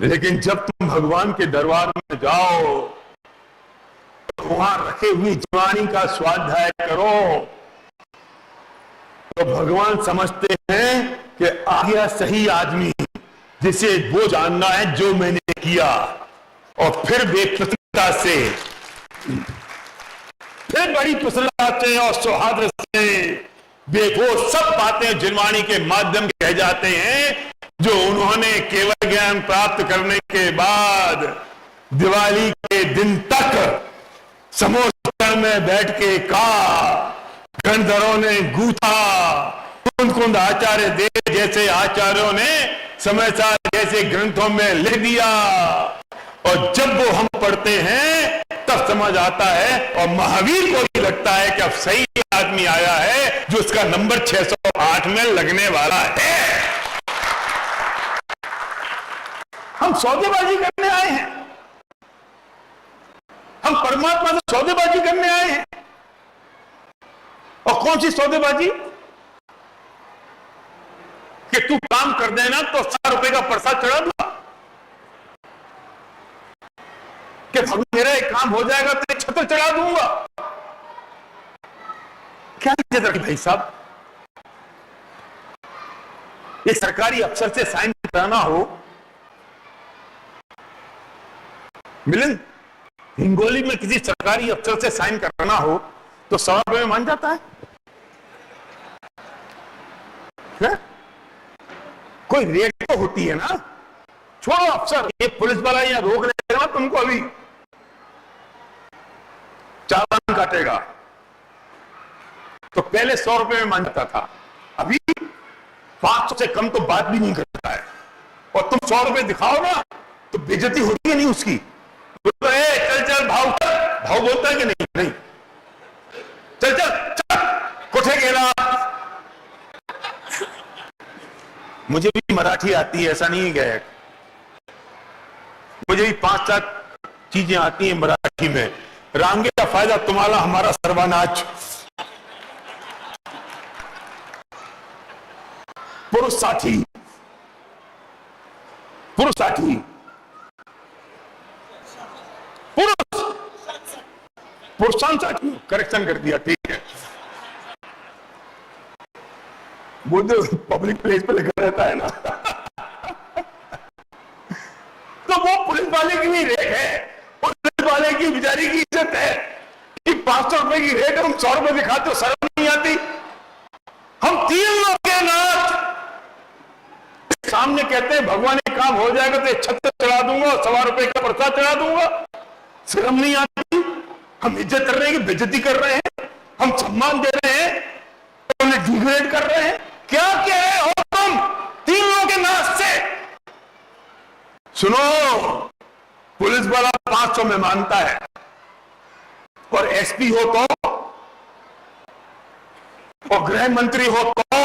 लेकिन जब तुम भगवान के दरबार में जाओ तो वहां रखे हुई जवानी का स्वाध्याय करो, तो भगवान समझते हैं कि आ गया सही आदमी जिसे वो जानना है जो मैंने किया। और फिर वे प्रसन्नता से, फिर बड़ी प्रसन्नता से और सौहार्द से वे वो सब बातें जिनवाणी के माध्यम कह जाते हैं जो उन्होंने केवल ज्ञान प्राप्त करने के बाद दिवाली के दिन तक समोसा में बैठ के कहा। गणधरों ने गूथा, कुंद कुंद आचार्य देव जैसे आचार्यों ने समय सार जैसे ग्रंथों में लिख दिया, और जब वो हम पढ़ते हैं तब समझ आता है, और महावीर को भी लगता है कि अब सही आदमी आया है जो उसका नंबर 608 में लगने वाला है। हम सौदेबाजी करने आए हैं, हम परमात्मा से सौदेबाजी करने आए हैं। और कौन सी सौदेबाजी? कि तू काम कर देना तो 100 रुपए का प्रसाद चढ़ा दूंगा, कि भगवान मेरा एक काम हो जाएगा तो एक छत्र चढ़ा दूंगा। क्या इज्जत रखी भाई साहब? ये सरकारी अफसर से साइन कराना हो, मिलन हिंगोली में किसी सरकारी अफसर से साइन कराना हो तो 100 रुपए में मान जाता है? कोई रेट तो होती है ना। छोड़ो अफसर, ये पुलिस वाला यहाँ रोक लेगा ना तुमको, अभी चालान काटेगा। तो पहले 100 रुपए में मान जाता था, अभी 500 से कम तो बात भी नहीं करता है। और तुम 100 रुपए दिखाओ ना तो बेइज्जती होती है नहीं उसकी। तो चल चल भाव, भाव बोलता है कि नहीं? नहीं, चल चल चल कोठे गेला। मुझे भी मराठी आती है, ऐसा नहीं है, मुझे भी 5-7 चीजें आती हैं मराठी में। रांगे का फायदा तुम्हारा, हमारा सर्वनाश। पुरुष साथी, पुरुष साथी, पुरुष पुरुषान साथी, करेक्शन कर दिया, ठीक है। वो जो पब्लिक प्लेस पे लिखा रहता है ना तो वो पुलिस वाले की भी रेट है, पुलिस वाले की बेचारी की इज्जत है कि 500 रुपए की रेट, हम 100 रुपए दिखाते हो शर्म नहीं आती? हम 3 लोग के नाथ सामने कहते हैं भगवान एक काम हो जाएगा तो 76 चढ़ा दूंगा और 1.25 रुपए का प्रसाद चढ़ा दूंगा, शर्म नहीं आती? हम इज्जत कर रहे हैं कि बेइज्जती कर रहे हैं? हम सम्मान दे रहे हैं, उन्हें डिग्रेड कर रहे हैं? क्या कह रहे हो तुम तीनों के नाश से? सुनो, पुलिस वाला 500 में मानता है और एसपी हो तो, और गृह मंत्री हो तो,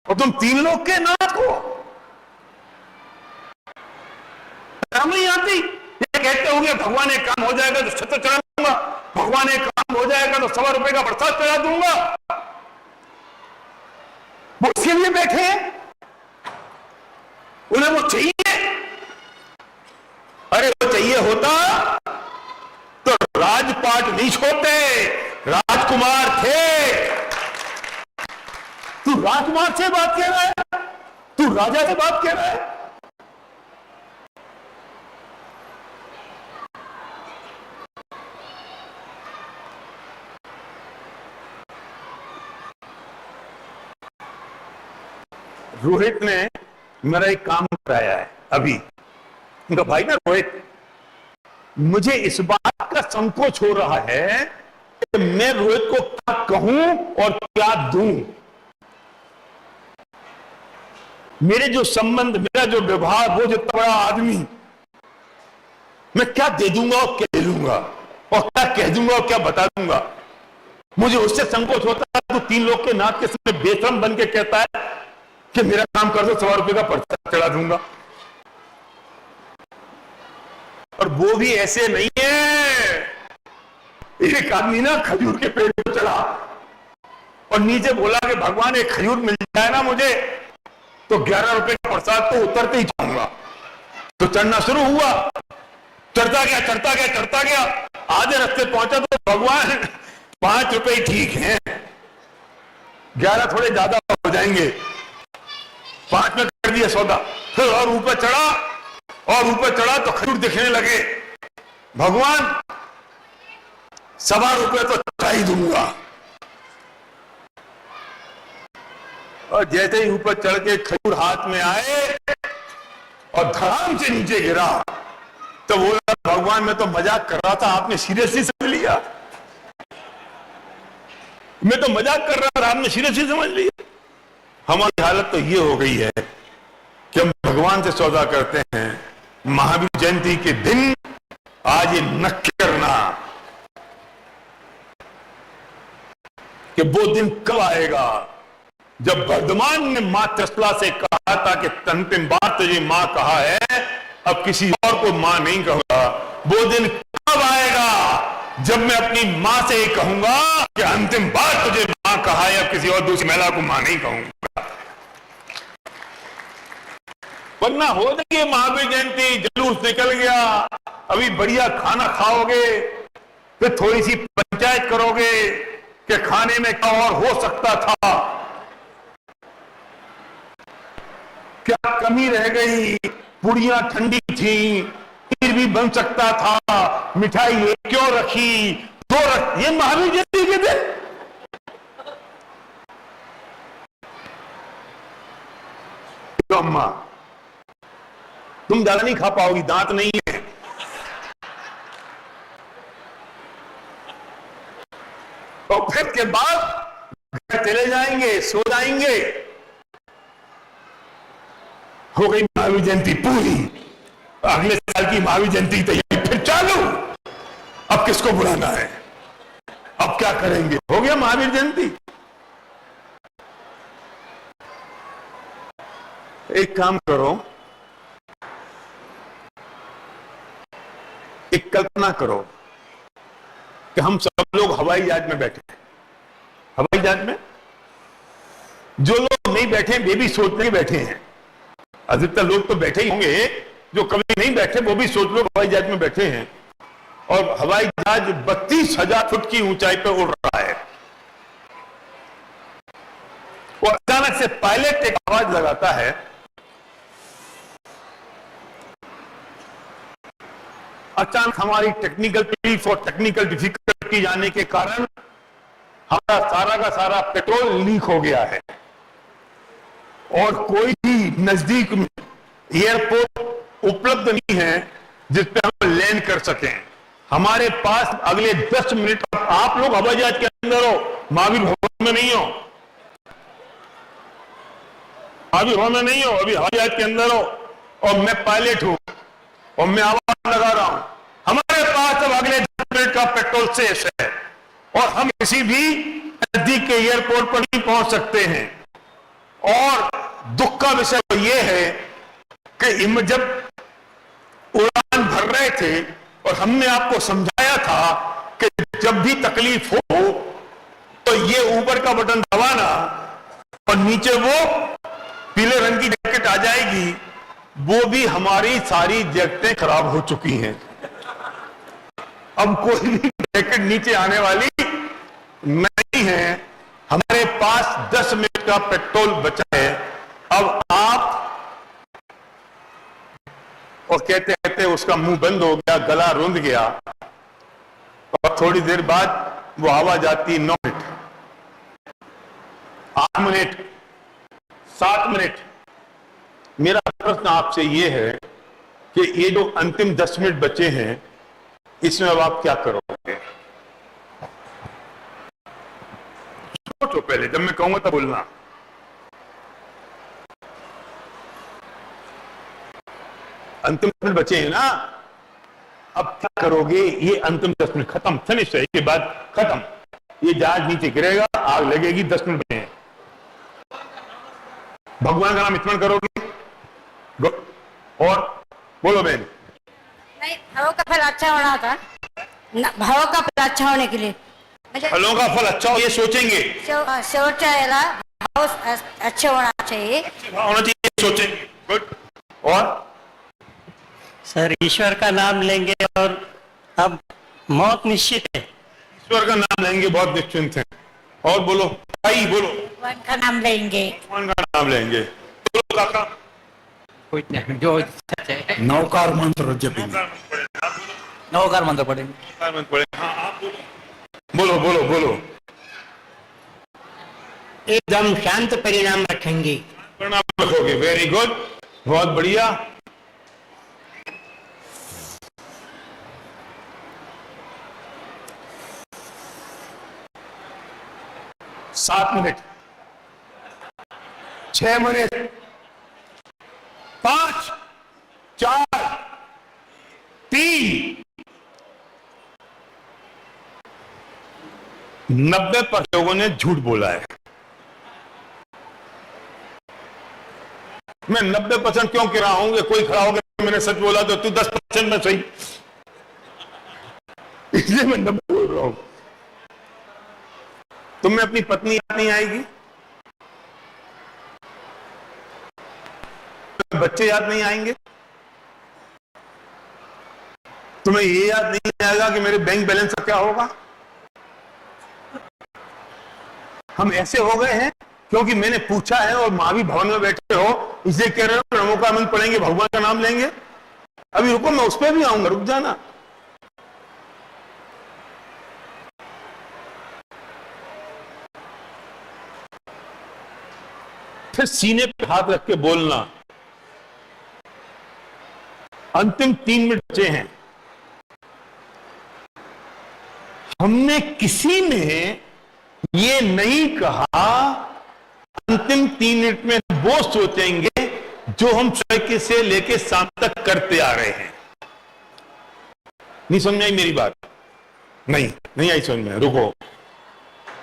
और तुम तीन लोग के नाथ को शर्म नहीं आती? ये कहते होंगे भगवान एक काम हो जाएगा तो छत्र चढ़ा दूंगा, भगवान एक काम हो जाएगा तो 100 रुपए का प्रसाद चढ़ा दूंगा। वो इसके लिए बैठे हैं, उन्हें वो चाहिए। अरे वो चाहिए होता तो राजपाट नहीं छोड़ते, राजकुमार थे। तू राजकुमार से बात कर रहा है? तू राजा से बात कर रहा है? रोहित ने मेरा एक काम कराया है अभी। उनका भाई ना रोहित, मुझे इस बात का संकोच हो रहा है कि मैं रोहित को क्या कहूं और क्या दूं। मेरे जो संबंध, मेरा जो व्यवहार, वो जो बड़ा आदमी, मैं क्या दे दूंगा और क्या ले लूंगा और क्या कह दूंगा और क्या बता दूंगा। मुझे उससे संकोच होता है। तो तीन लोग के नाथ के सामने बेशरम बन के कहता है कि मेरा काम कर दो, 100 रुपए का पर्चा चढ़ा दूंगा। और वो भी ऐसे नहीं है। एक आदमी ना खजूर के पेड़ पर चढ़ा और नीचे बोला कि भगवान एक खजूर मिल जाए ना मुझे तो 11 रुपए का प्रसाद तो उतरते ही जाऊंगा। तो चढ़ना शुरू हुआ, चढ़ता गया चढ़ता गया चढ़ता गया, आधे रास्ते पहुंचा तो भगवान 5 रुपए ही ठीक है, 11 थोड़े ज्यादा हो जाएंगे। 5 में कर दिया सौदा। फिर और ऊपर चढ़ा तो खजूर दिखने लगे। भगवान 1.25 रुपए तो चढ़ा ही दूंगा। और जैसे ही ऊपर चढ़ के खजूर हाथ में आए और धड़ाम से नीचे गिरा तो बोला भगवान मैं तो मजाक कर रहा था, आपने सीरियसली समझ लिया। मैं तो मजाक कर रहा था, आपने सीरियसली समझ लिया। हमारी हालत तो ये हो गई है कि हम भगवान से सौदा करते हैं। महावीर जयंती के दिन आज ये नक्की करना कि वो दिन कब आएगा जब वर्धमान ने मां टेस्ला से कहा था कि अंतिम बार तुझे मां कहा है, अब किसी और को मां नहीं कहूंगा। वो दिन कब आएगा जब मैं अपनी मां से ही कहूंगा कि अंतिम बार तुझे मां कहा है, अब किसी और दूसरी महिला को मां नहीं कहूंगा। वरना हो जाएगी महावीर जयंती, जुलूस निकल गया, अभी बढ़िया खाना खाओगे, फिर थोड़ी सी पंचायत करोगे कि खाने में क्या और हो सकता था, क्या कमी रह गई, पुड़ियां ठंडी थी, खीर भी बन सकता था, मिठाई ये क्यों रखी, ये महावीर जयंती के दिन। तो अम्मा तुम ज्यादा नहीं खा पाओगी, दांत नहीं है। और फिर के बाद घर चले जाएंगे, सो जाएंगे। हो गई महावीर जयंती पूरी, अगले साल की महावीर जयंती तैयारी फिर चालू। अब किसको बुलाना है, अब क्या करेंगे, हो गया महावीर जयंती। एक काम करो, एक कल्पना करो कि हम सब लोग हवाई जहाज में बैठे हैं। हवाई जहाज में जो लोग नहीं बैठे वे भी सोचने के बैठे हैं। अधिकतर लोग तो बैठे ही होंगे, जो कभी नहीं बैठे वो भी सोच लो हवाई जहाज में बैठे हैं। और हवाई जहाज 32,000 फुट की ऊंचाई पर उड़ रहा है। वो अचानक से पायलट एक आवाज लगाता है, अचानक हमारी टेक्निकल ब्रीफ और टेक्निकल डिफिकल्टी आने के कारण हमारा सारा का सारा पेट्रोल लीक हो गया है और कोई भी नजदीक में एयरपोर्ट उपलब्ध नहीं है जिस पे हम लैंड कर सकें। हमारे पास अगले 10 मिनट, आप लोग हवाई जहाज के अंदर हो, महावीर भवन में नहीं हो, महावीर भवन में नहीं हो, अभी हवाई जहाज के अंदर हो, और मैं पायलट हूं और मैं आवाज लगा रहा हूं। हमारे पास अब अगले 10 मिनट का पेट्रोल शेष है और हम किसी भी नजदीक के एयरपोर्ट पर भी पहुंच सकते हैं। और दुख का विषय तो यह है कि जब उड़ान भर रहे थे और हमने आपको समझाया था कि जब भी तकलीफ हो तो ये ऊपर का बटन दबाना और नीचे वो पीले रंग की जैकेट आ जाएगी, वो भी हमारी सारी जैकेटें खराब हो चुकी हैं। अब कोई भी जैकेट नीचे आने वाली नहीं है। हमारे पास 10 मिनट का पेट्रोल बचा है। अब आप, और कहते कहते उसका मुंह बंद हो गया, गला रुंध गया, और थोड़ी देर बाद वो आवाज आती है 9 मिनट, 8 मिनट, 7 मिनट। मेरा प्रश्न आपसे ये है कि ये जो अंतिम 10 मिनट बचे हैं, इसमें अब आप क्या करोगे? सोचो पहले, जब मैं कहूंगा तब बोलना। अंतिम 10 मिनट बचे हैं ना, अब क्या करोगे? ये अंतिम 10 मिनट खत्म, फिनिश है, इसके बाद खत्म। ये जहाज नीचे गिरेगा, आग लगेगी, 10 मिनट बचे हैं। भगवान का नाम स्मरण करोगे और बोलो बहन। नहीं, भावों का फल अच्छा होना था, भावों का फल अच्छा होने के लिए फलों का फल अच्छा हो ये सोचेंगे, सोचेगा भाव अच्छे होना चाहिए, होना चाहिए, सोचेंगे। गुड। और सर ईश्वर का नाम लेंगे और अब मौत निश्चित है। ईश्वर का नाम लेंगे, बहुत निश्चिंत है। और बोलो भाई, बोलो भगवान का नाम लेंगे, भगवान का नाम लेंगे। बोलो काका। जो सच है, नौकार मंत्र जपेंगे, नौकार मंत्र पढ़ेंगे। हाँ, आप बोलो बोलो बोलो। एकदम शांत परिणाम रखेंगे। परिणाम रखोगे, वेरी गुड, बहुत बढ़िया। सात मिनट, 6 मिनट, 5, 4, 3, 90% लोगों ने झूठ बोला है। मैं 90% क्यों कह रहा हूं कि कोई खड़ा होकर मैंने सच बोला तो तू 10% में सही, इसलिए मैं 90 बोल रहा हूं। तुम्हें अपनी पत्नी याद नहीं आएगी, बच्चे याद नहीं आएंगे, तुम्हें ये याद नहीं आएगा कि मेरे बैंक बैलेंस का क्या होगा। हम ऐसे हो गए हैं क्योंकि मैंने पूछा है और महावीर भवन में बैठे हो, इसलिए कह रहे हो नमो का मंत्र पढ़ेंगे, भगवान का नाम लेंगे। अभी रुको, मैं उस पर भी आऊंगा, रुक जाना। फिर सीने पे हाथ रख के बोलना। अंतिम 3 मिनट बचे हैं। हमने किसी ने ये नहीं कहा अंतिम 3 मिनट में वो सोचेंगे जो हम सुबह से लेके शाम तक करते आ रहे हैं। नहीं समझ आई मेरी बात? नहीं आई समझ में। रुको,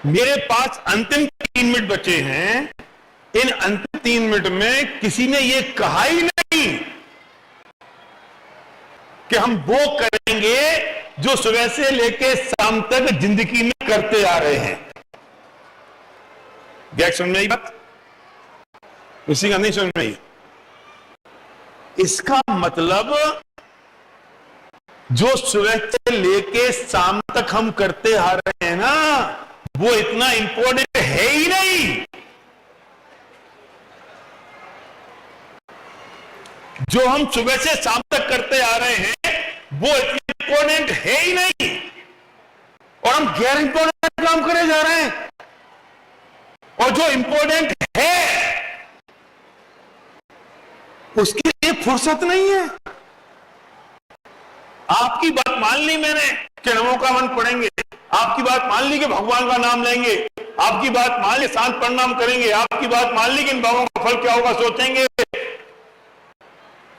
मेरे पास अंतिम 3 मिनट बचे हैं। इन अंतिम 3 मिनट में किसी ने ये कहा ही नहीं कि हम वो करेंगे जो सुबह से लेके शाम तक जिंदगी में करते आ रहे हैं। क्या समझ में आई बात? उसी का नहीं समझ में आई। इसका मतलब जो सुबह से लेके शाम तक हम करते आ रहे हैं ना, वो इतना इंपॉर्टेंट है ही नहीं। जो हम सुबह से शाम तक करते आ रहे हैं वो इतना इंपॉर्टेंट है ही नहीं, और हम गैर इंपॉर्टेंट काम करे जा रहे हैं। और जो इंपॉर्टेंट है उसके लिए फुर्सत नहीं है। आपकी बात मान ली मैंने कि नमो का मन पढ़ेंगे, आपकी बात मान ली कि भगवान का नाम लेंगे, आपकी बात मान ली शांत प्रणाम करेंगे, आपकी बात मान ली कि इन बाबों का फल क्या होगा सोचेंगे,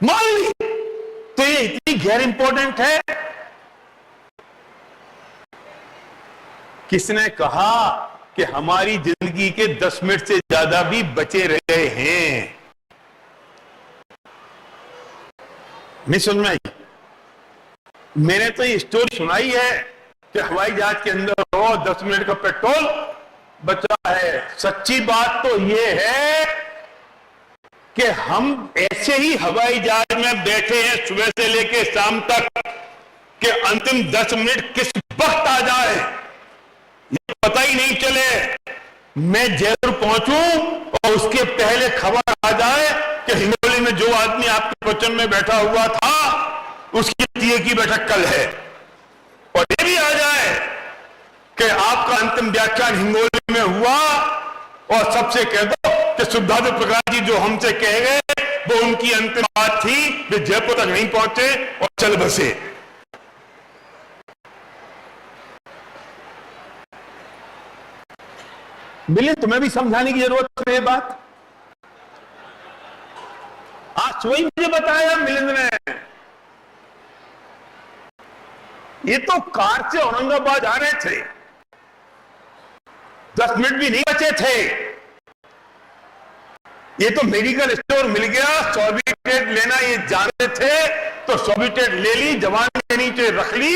मान ली। तो ये इतनी गैर इंपॉर्टेंट है। किसने कहा कि हमारी जिंदगी के 10 मिनट से ज्यादा भी बचे रहे हैं? नहीं समझ में आई? मैंने तो ये स्टोरी सुनाई है कि हवाई जहाज के अंदर हो 10 मिनट का पेट्रोल बचा है। सच्ची बात तो ये है कि हम ऐसे ही हवाई जहाज में बैठे हैं सुबह से लेकर शाम तक कि अंतिम 10 मिनट किस वक्त आ जाए ये पता ही नहीं चले। मैं जयपुर पहुंचूं और उसके पहले खबर आ जाए कि हिंगोली में जो आदमी आपके वचन में बैठा हुआ था उसकी टीए की बैठक कल है, और ये भी आ जाए कि आपका अंतिम व्याख्यान हिंगोली में हुआ और सबसे कह दो कि सुखदादू प्रकाश जी जो हमसे कह गए वो उनकी अंतिम बात थी, वे जयपुर तक नहीं पहुंचे और चल बसे। मिलिंद तुम्हें भी समझाने की जरूरत है बात। आज वही मुझे बताया मिलिंद ने, ये तो कार से औरंगाबाद आ रहे थे, 10 मिनट भी नहीं बचे थे। ये तो मेडिकल स्टोर मिल गया, सॉर्बिटेट लेना ये जाने थे तो सॉर्बिटेट ले ली, जवान के नीचे रख ली।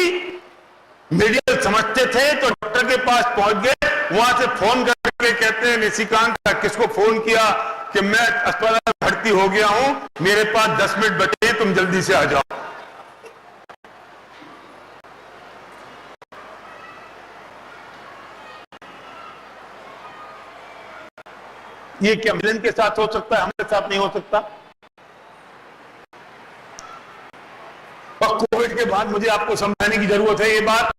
मेडिकल समझते थे तो डॉक्टर के पास पहुंच गए, वहां से फोन करके कहते हैं निशिकांत किसको फोन किया कि मैं अस्पताल में भर्ती हो गया हूं, मेरे पास 10 मिनट बचे, तुम जल्दी से आ जाओ। ये क्या मिलिंद के साथ हो सकता है, हमारे साथ नहीं हो सकता? और कोविड के बाद मुझे आपको समझाने की जरूरत है ये बात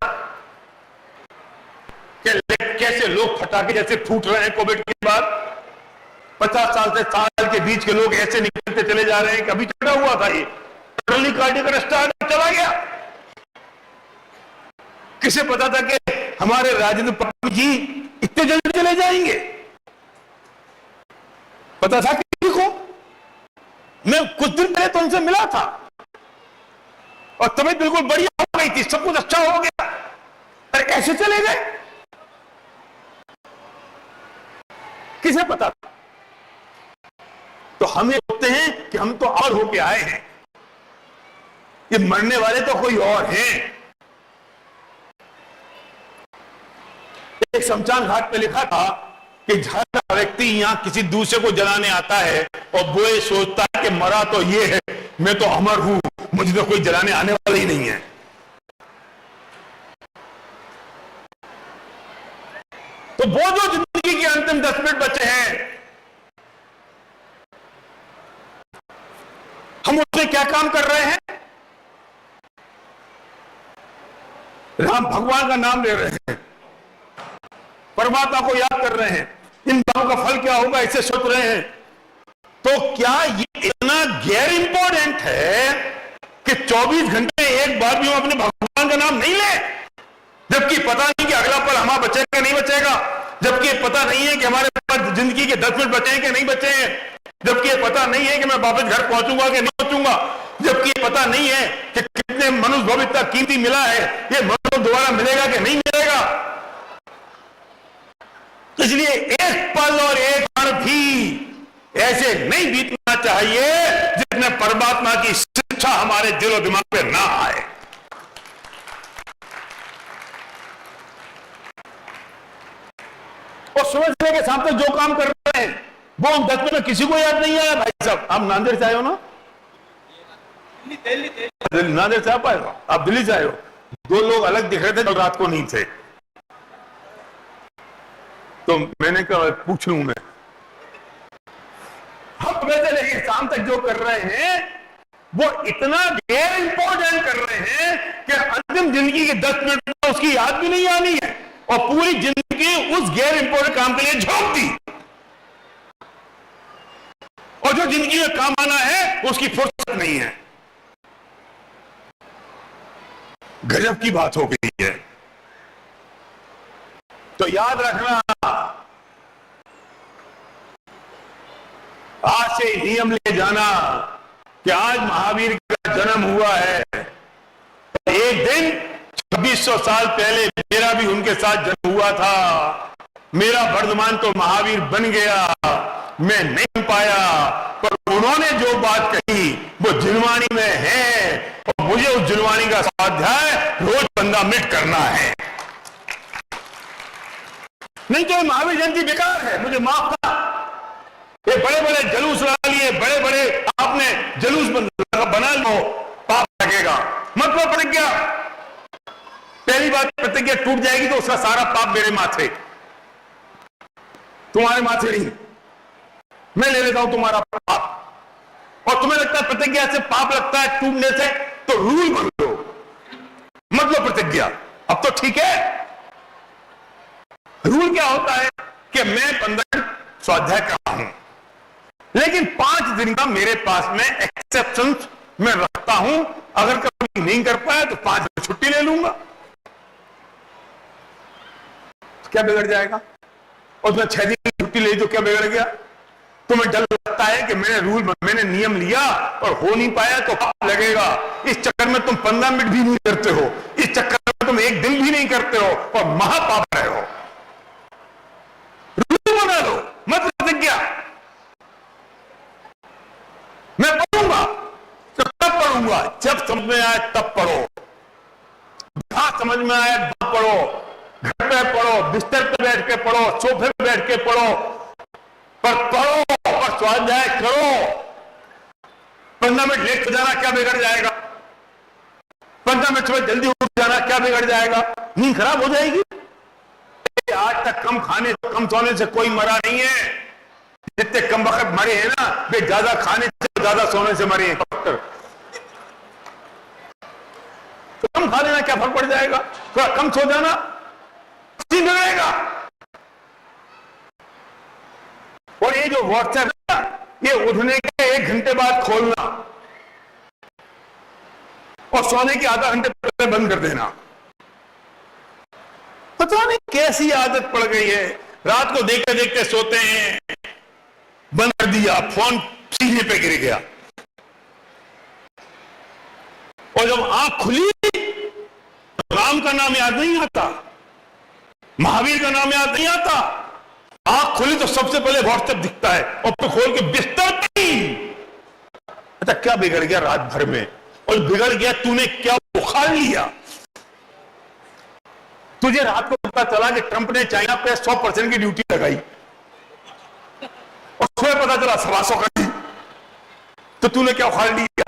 कि कैसे लोग फटाके जैसे फूट रहे हैं कोविड के बाद। 50 साल से साल के बीच के लोग ऐसे निकलते चले जा रहे हैं। कभी चढ़ा हुआ था ये टोटली कार्डियक अरेस्ट चला गया। किसे पता था कि हमारे राजेंद्र प्रताप जी इतने जल्दी चले जाएंगे? पता था किसी को? मैं कुछ दिन पहले तो उनसे मिला था और तबीयत बिल्कुल बढ़िया हो गई थी, सब कुछ अच्छा हो गया, पर कैसे चले गए किसे पता था? तो हम ये सोचते हैं कि हम तो और होके आए हैं, ये मरने वाले तो कोई और हैं। एक शमशान घाट पे लिखा था कि हर व्यक्ति यहां किसी दूसरे को जलाने आता है और वो ये सोचता है कि मरा तो ये है, मैं तो अमर हूं, मुझे तो कोई जलाने आने वाला ही नहीं है। तो वो जो जिंदगी के अंतिम 10 मिनट बचे हैं, हम उसमें क्या काम कर रहे हैं? राम भगवान का नाम ले रहे हैं, परमात्मा को याद कर रहे हैं, इन बातों का फल क्या होगा इसे सोच रहे हैं। तो क्या ये इतना गैर इंपॉर्टेंट है कि 24 घंटे एक बार भी हम अपने भगवान का नाम नहीं ले, जबकि पता नहीं कि अगला पल हमारा बचेगा नहीं बचेगा, जबकि पता नहीं है कि हमारे पास जिंदगी के 10 मिनट बचे हैं कि नहीं बचे हैं, जबकि पता नहीं है कि मैं वापस घर पहुंचूंगा कि नहीं पहुंचूंगा, जबकि पता नहीं है कि कितने मनुष्य भव इतना कीमती मिला है, ये मनुष्य दोबारा मिलेगा कि नहीं मिलेगा। इसलिए एक पल और एक क्षण भी ऐसे नहीं बीतना चाहिए जिसमें परमात्मा की शिक्षा हमारे दिल और दिमाग पे ना आए। और सुबह से लेकर शाम तक जो काम कर रहे हैं वो हम 10 मिनट में किसी को याद नहीं आया। भाई साहब आप नांदेड़ से आए हो ना? नांदेड़ से आप आए हो? आप दिल्ली से आए हो? दो लोग अलग दिख रहे थे जो रात को नहीं थे, तो मैंने कहा पूछ लूं मैं। हम सुबह से लेकर शाम तक जो कर रहे हैं वो इतना गैर इंपॉर्टेंट कर रहे हैं कि अंतिम जिंदगी के 10 मिनट में उसकी याद भी नहीं आनी है और पूरी जिंदगी उस गैर इंपॉर्टेंट काम के लिए झोंक दी, और जो जिंदगी में काम आना है उसकी फुर्सत नहीं है। गजब की बात हो गई है। तो याद रखना, आज से नियम ले जाना कि आज महावीर का जन्म हुआ है। एक दिन 2600 साल पहले मेरा भी उनके साथ जन्म हुआ था। मेरा वर्धमान तो महावीर बन गया, मैं नहीं पाया, पर उन्होंने जो बात कही वो जिनवाणी में है और मुझे उस जिनवाणी का स्वाध्याय रोज 15 मिनट करना है। नहीं तो महावीर जयंती बेकार है, मुझे माफ करना। ये बड़े बड़े जलूस लगा लिए, बड़े बड़े आपने जलूस बना लो, पाप लगेगा। मतलब प्रतिज्ञा, पहली बात प्रतिज्ञा टूट जाएगी तो उसका सारा पाप मेरे माथे, तुम्हारे माथे नहीं। मैं ले लेता हूं तुम्हारा पाप। और तुम्हें लगता है प्रतिज्ञा से पाप लगता है टूटने से, तो रूल बन लो, मतलब प्रतिज्ञा। अब तो ठीक है। रूल क्या होता है कि मैं 15 स्वाध्याय कर रहा हूं, लेकिन 5 दिन का मेरे पास में एक्सेप्शन मैं रखता हूं। अगर कभी नहीं कर पाया तो 5 दिन छुट्टी ले लूंगा। तो क्या बिगड़ जाएगा? और मैं 6 दिन की छुट्टी ले तो क्या बिगड़ गया? तुम्हें डर लगता है कि मैंने नियम लिया और हो नहीं पाया तो पाप लगेगा। इस चक्कर में तुम 15 मिनट भी नहीं करते हो, इस चक्कर में तुम 1 दिन भी नहीं करते हो और महापाप रहे हो। रूल बना लो, मत प्रतिज्ञा। मैं पढ़ूंगा तो तब पढ़ूंगा, जब समझ में आए तब पढ़ो, जहां समझ में आए तब पढ़ो। घर पे पढ़ो, बिस्तर पे बैठ के पढ़ो, सोफे पे बैठ के पढ़ो, पर पढ़ो और स्वाध्याय करो। 15 मिनट लेट हो जाना क्या बिगड़ जाएगा? 15 मिनट सुबह जल्दी उठ जाना क्या बिगड़ जाएगा? नींद खराब हो जाएगी। आज तक कम खाने कम सोने से कोई मरा नहीं है। जितने कम वक्त मरे हैं ना, वे ज्यादा खाने से ज्यादा सोने से मरे हैं। डॉक्टर तो कम खा लेना क्या फर्क पड़ जाएगा? थोड़ा कम सो जाना ठीक रहेगा। और ये जो व्हाट्सएप है ना, ये उठने के 1 घंटे बाद खोलना और सोने के आधा घंटे पहले बंद कर देना। पता नहीं कैसी आदत पड़ गई है, रात को देखते देखते सोते हैं, बंद कर दिया, फोन सीने पे गिर गया, और जब आंख खुली तो राम का नाम याद नहीं आता, महावीर का नाम याद नहीं आता। आंख खुली तो सबसे पहले व्हाट्सएप दिखता है और फिर खोल के बिस्तर पे। अच्छा क्या बिगड़ गया रात भर में? और बिगड़ गया तूने क्या उखाड़ लिया? तुझे रात को पता चला कि ट्रंप ने चाइना पे 100% की ड्यूटी लगाई और सुबह पता चला 125 कर दी, तो तूने क्या उखाड़ लिया?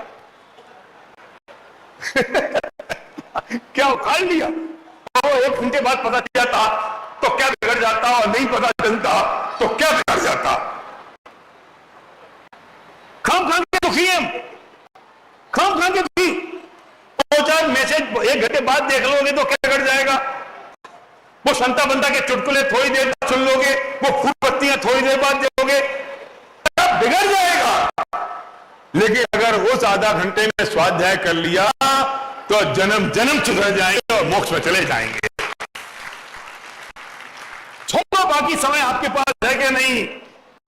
क्या उखाड़ लिया? वो 1 घंटे बाद पता चलता तो क्या बिगड़ जाता, और नहीं पता चलता तो क्या बिगड़ जाता? खाम खाम के दुखी है, खाम खाम के दुखी। 2-4 मैसेज 1 घंटे बाद देख लोगे तो क्या बिगड़ जाएगा? वो संता बंता के चुटकुले थोड़ी देर बाद सुन लोगे, वो फूल पत्तियां थोड़ी देर बाद देखोगे, क्या बिगड़ जाएगा? लेकिन अगर उस आधा घंटे में स्वाध्याय कर लिया तो जन्म जन्म सुधर जाएंगे और मोक्ष में चले जाएंगे। छोड़ो बाकी समय आपके पास है कि नहीं,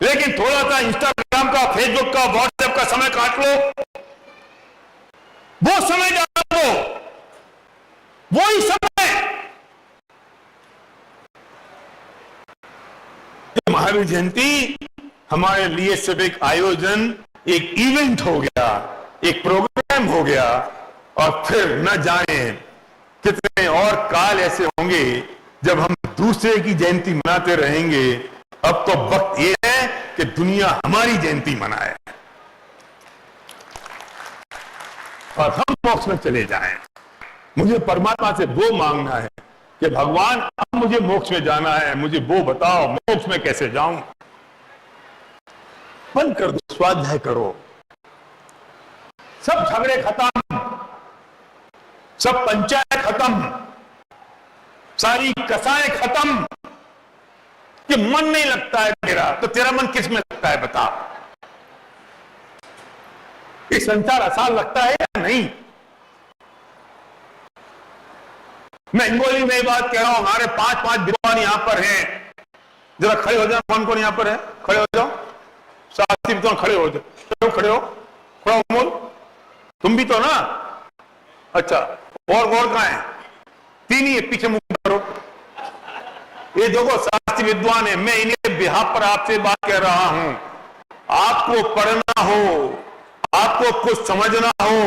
लेकिन थोड़ा सा इंस्टाग्राम का, फेसबुक का, व्हाट्सएप का समय काट लो, वो समय डाल दो, वही समय। महावीर जयंती हमारे लिए सिर्फ एक आयोजन, एक इवेंट हो गया, एक प्रोग्राम हो गया, और फिर न जाने कितने और काल ऐसे होंगे जब हम दूसरे की जयंती मनाते रहेंगे। अब तो वक्त ये है कि दुनिया हमारी जयंती मनाए और हम मोक्ष में चले जाएं। मुझे परमात्मा से वो मांगना है कि भगवान अब मुझे मोक्ष में जाना है, मुझे वो बताओ मोक्ष में कैसे जाऊं। बंद कर दो, स्वाध्याय करो, सब झगड़े खत्म, सब पंचायत खत्म, सारी कसाएं खत्म। कि मन नहीं लगता है मेरा, तो तेरा मन किस में लगता है बता? ये संसार आसान लगता है या नहीं? मैं हिंगोली में ये बात कह रहा हूं, हमारे 5-5 विद्वान यहां पर हैं। जरा खड़े हो जाओ, कौन कौन यहां पर है, खड़े हो जाओ, 7 विद्वान खड़े हो जाओ, खड़े हो, खड़ा हो मोल, तुम भी तो ना, अच्छा, और कहां है, 3 ही है, पीछे मुंह करो। ये देखो शास्त्री विद्वान है, मैं इन्हें बिहार पर आपसे बात कर रहा हूं। आपको पढ़ना हो, आपको कुछ समझना हो,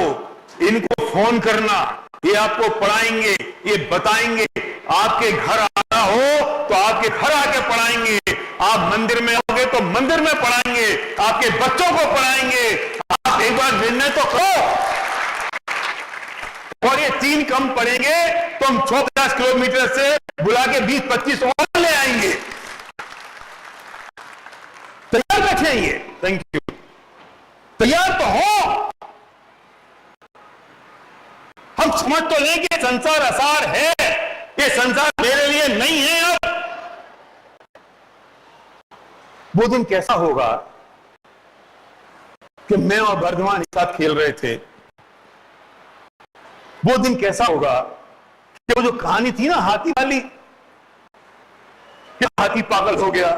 इनको फोन करना, ये आपको पढ़ाएंगे, ये बताएंगे। आपके घर आना हो तो आपके घर आके पढ़ाएंगे, आप मंदिर में आओगे तो मंदिर में पढ़ाएंगे, आपके बच्चों को पढ़ाएंगे। आप एक बार निर्णय तो करो। और ये 3 कम पढ़ेंगे तो हम 150 किलोमीटर से बुला के 20-25 और ले आएंगे। तैयार बैठे ये, थैंक यू, तैयार तो हो। हम समझ तो लें कि संसार असार है, ये संसार मेरे लिए नहीं है। अब वो दिन कैसा होगा कि मैं और वर्धमान एक साथ खेल रहे थे। वो दिन कैसा होगा कि वो जो कहानी थी ना हाथी वाली, कि हाथी पागल हो गया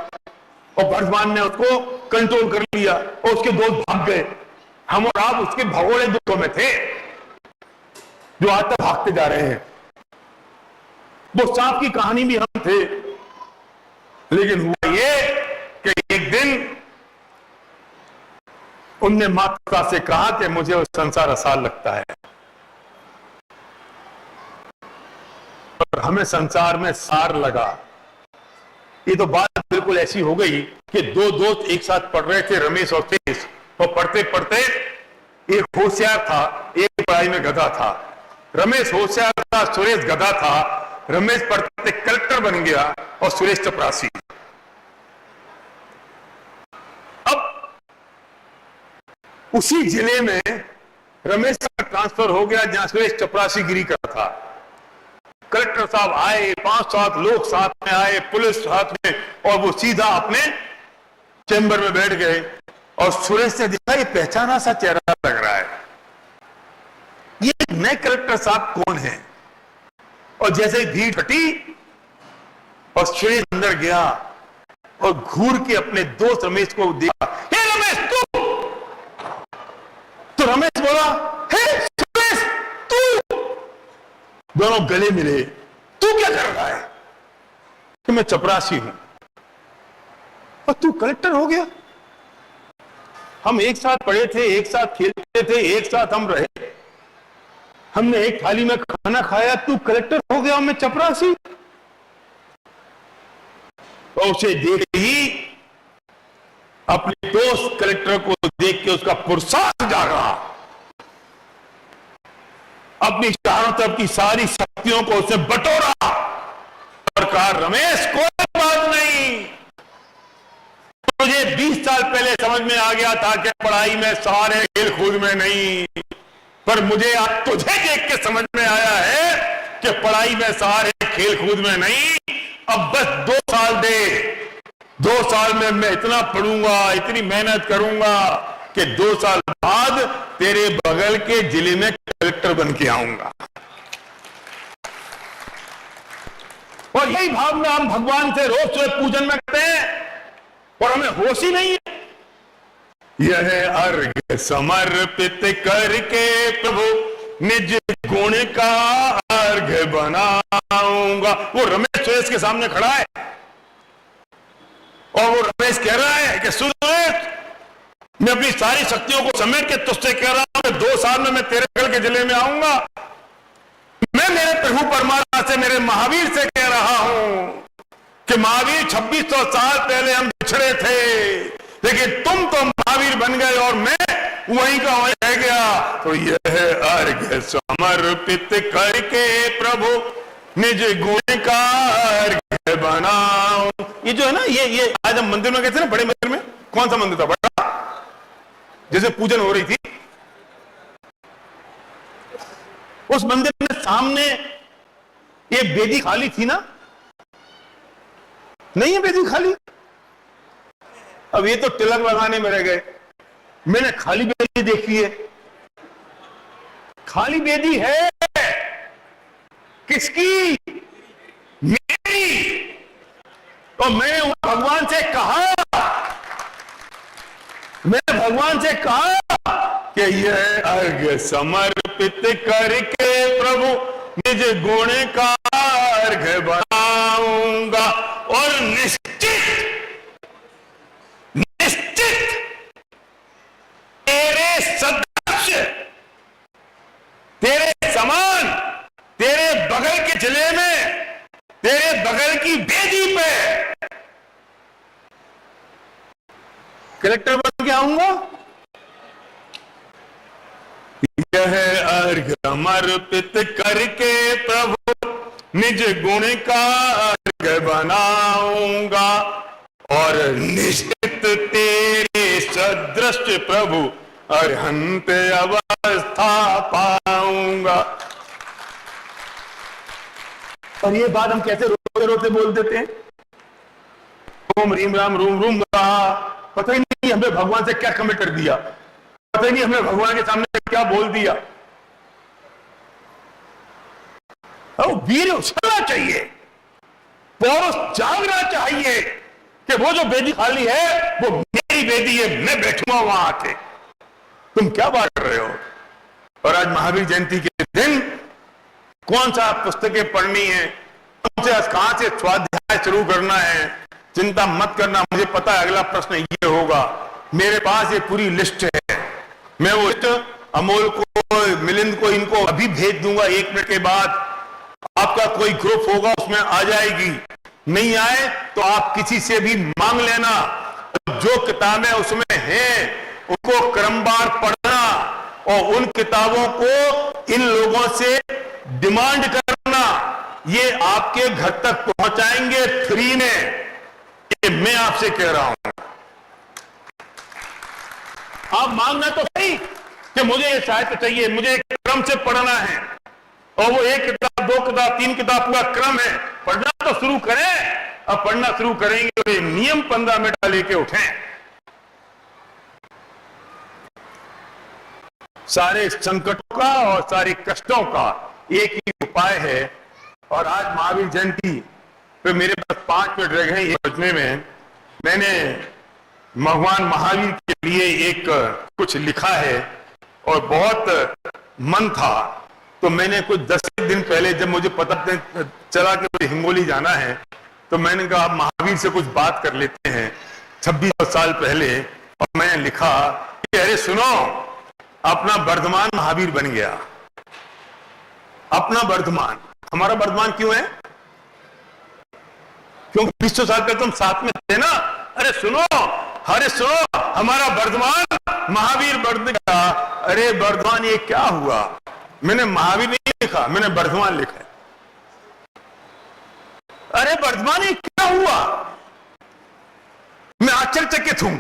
और वर्धमान ने उसको कंट्रोल कर लिया और उसके दोस्त भाग गए। हम और आप उसके भगोड़े दुखों में थे जो आज तक भागते जा रहे हैं। वो सांप की कहानी भी हम थे, लेकिन हुआ ये कि एक दिन उनने माता से कहा कि मुझे वो संसार असार लगता है, और हमें संसार में सार लगा। ये तो बात बिल्कुल ऐसी हो गई कि 2 दोस्त एक साथ पढ़ रहे थे, रमेश और सुरेश, और पढ़ते पढ़ते एक होशियार था, एक पढ़ाई में गधा था। रमेश होशियार था, सुरेश गधा था। रमेश पढ़ते कलेक्टर बन गया और सुरेश चपरासी। अब उसी जिले में रमेश का ट्रांसफर हो गया जहां सुरेश चपरासी गिरी का था। कलेक्टर साहब आए, 5-7 लोग साथ में आए, पुलिस साथ में, और वो सीधा अपने चैम्बर में बैठ गए। और सुरेश ने देखा ये पहचाना सा चेहरा लग रहा है, ये नए कलेक्टर साहब कौन है। और जैसे ही भीड़ हटी और सुरेश अंदर गया और घूर के अपने दोस्त रमेश को देखा, हे रमेश तू, तो रमेश बोला, हे सुरेश तू। दोनों गले मिले। तू क्या कर रहा है? कि मैं चपरासी हूं। और तू कलेक्टर हो गया? हम एक साथ पढ़े थे, एक साथ खेलते थे, एक साथ हम रहे, हमने एक थाली में खाना खाया, तू कलेक्टर हो गया, मैं चपरासी। और उसे देख ही अपने दोस्त कलेक्टर को देख के उसका पुरुषार्थ जागा। अपनी चारों तरफ की सारी शक्तियों को उसने बटोरा और कहा, रमेश कोई बात नहीं, मुझे 20 साल पहले समझ में आ गया था कि पढ़ाई में सारे खेल कूद में नहीं, पर मुझे आज तुझे देख के समझ में आया है कि पढ़ाई में सारे खेल कूद में नहीं। अब बस 2 साल दे, 2 साल में मैं इतना पढ़ूंगा, इतनी मेहनत करूंगा कि 2 साल बाद तेरे बगल के जिले में कलेक्टर बन के आऊंगा। और यही भावना हम भगवान से रोज सुबह पूजन में करते हैं, और हमें होश ही नहीं है। यह अर्घ समर्पित करके प्रभु निज गुण का अर्घ बनाऊंगा। वो रमेश सुरेश के सामने खड़ा है और वो रमेश कह रहा है कि सुरेश, मैं अपनी सारी शक्तियों को समेट के तुझसे कह रहा हूं, 2 साल में मैं तेरे बगल के जिले में आऊंगा। मैं मेरे प्रभु परमात्मा से, मेरे महावीर से कह रहा हूं कि महावीर 2600 साल पहले हम बिछड़े थे, लेकिन तुम तो महावीर बन गए और मैं वहीं का वहीं रह गया। तो यह अर्घ समर्पित करके प्रभु निज गुण का अर्घ बनाओ। ये जो है ना, ये आज हम मंदिर में गए थे ना, बड़े मंदिर में, कौन सा मंदिर था बड़ा, जैसे पूजन हो रही थी, उस मंदिर में सामने ये वेदी खाली थी ना, नहीं है वेदी खाली। अब ये तो तिलक लगाने में रह गए। मैंने खाली वेदी देखी है, खाली वेदी है, किसकी? मेरी। तो मैंने भगवान से कहा कि यह अर्घ्य समर्पित करके प्रभु निज गुण का अर्घ्य बनाऊंगा और निश्चित तेरे सदृश, तेरे समान, तेरे बगल के जिले में, तेरे बगल की बेदी पे कलेक्टर बन के आऊंगा। यह अर्घ्य समर्पित करके प्रभु निज गुण का अर्घ्य बनाऊंगा और निश्चित तेरे सदृश प्रभु अरहंत अवस्था पाऊंगा। और ये बात हम कैसे रोते रोते बोल देते हैं? ओम रीम राम रूम रूम रहा, पता ही नहीं हमें भगवान से क्या कमिट कर दिया, पता ही नहीं हमने भगवान के सामने क्या बोल दिया। वीर उछलना चाहिए, पौरुष जागना चाहिए कि वो जो बेदी खाली है वो मेरी बेदी है, मैं बैठूंगा वहां आके। तुम क्या बात कर रहे हो? और आज महावीर जयंती के दिन कौन सा पुस्तकें पढ़नी है, कहां से स्वाध्याय शुरू करना है, चिंता मत करना। मुझे पता है अगला प्रश्न ये होगा। मेरे पास ये पूरी लिस्ट है, मैं वो लिस्ट अमोल को, मिलिंद को, इनको अभी भेज दूंगा 1 मिनट के बाद। आपका कोई ग्रुप होगा उसमें आ जाएगी, नहीं आए तो आप किसी से भी मांग लेना। जो किताबें उसमें हैं उनको क्रमवार पढ़ना और उन किताबों को इन लोगों से डिमांड करना, ये आपके घर तक पहुंचाएंगे फ्री में। ये मैं आपसे कह रहा हूं। आप मांगना तो सही कि मुझे ये साहित्य चाहिए, मुझे एक क्रम से पढ़ना है, और वो 1 किताब 2 किताब 3 किताब पूरा क्रम है, पढ़ना तो शुरू करें। अब पढ़ना शुरू करेंगे तो ये नियम 15 मिनट लेके उठें। सारे संकटों का और सारे कष्टों का एक ही उपाय है। और आज महावीर जयंती पे मेरे पास 5 मिनट रह गए ये बचने में। मैंने भगवान महावीर के लिए एक कुछ लिखा है और बहुत मन था, तो मैंने कुछ 10 दिन पहले जब मुझे पता चला कि मुझे हिंगोली जाना है, तो मैंने कहा आप महावीर से कुछ बात कर लेते हैं 26 साल पहले। और मैंने लिखा कि अरे सुनो, अपना वर्धमान महावीर बन गया। अपना वर्धमान, हमारा वर्धमान क्यों है? क्योंकि 20 साल पहले तुम साथ में थे ना। अरे सुनो, हमारा वर्धमान महावीर बन गया। अरे वर्धमान ये क्या हुआ? मैंने महावीर नहीं लिखा, मैंने वर्धमान लिखा। अरे वर्धमान ये क्या हुआ? मैं आश्चर्यचकित हूं।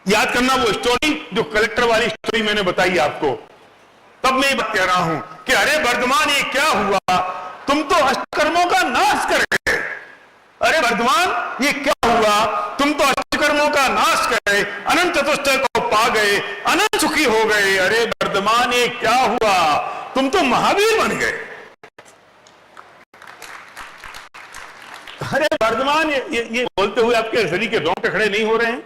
याद करना वो स्टोरी जो कलेक्टर वाली स्टोरी मैंने बताई आपको, तब मैं ये बात कह रहा हूं कि अरे वर्धमान ये क्या हुआ? तुम तो अष्टकर्मों का नाश कर गए। अरे वर्धमान ये क्या हुआ? तुम तो अष्टकर्मों का नाश कर गए, अनंत चतुष्टय को पा गए, अनंत सुखी हो गए। अरे वर्धमान ये क्या हुआ? तुम तो महावीर बन गए। अरे वर्धमान ये बोलते हुए आपके शरीर के रोंगटे खड़े नहीं हो रहे हैं?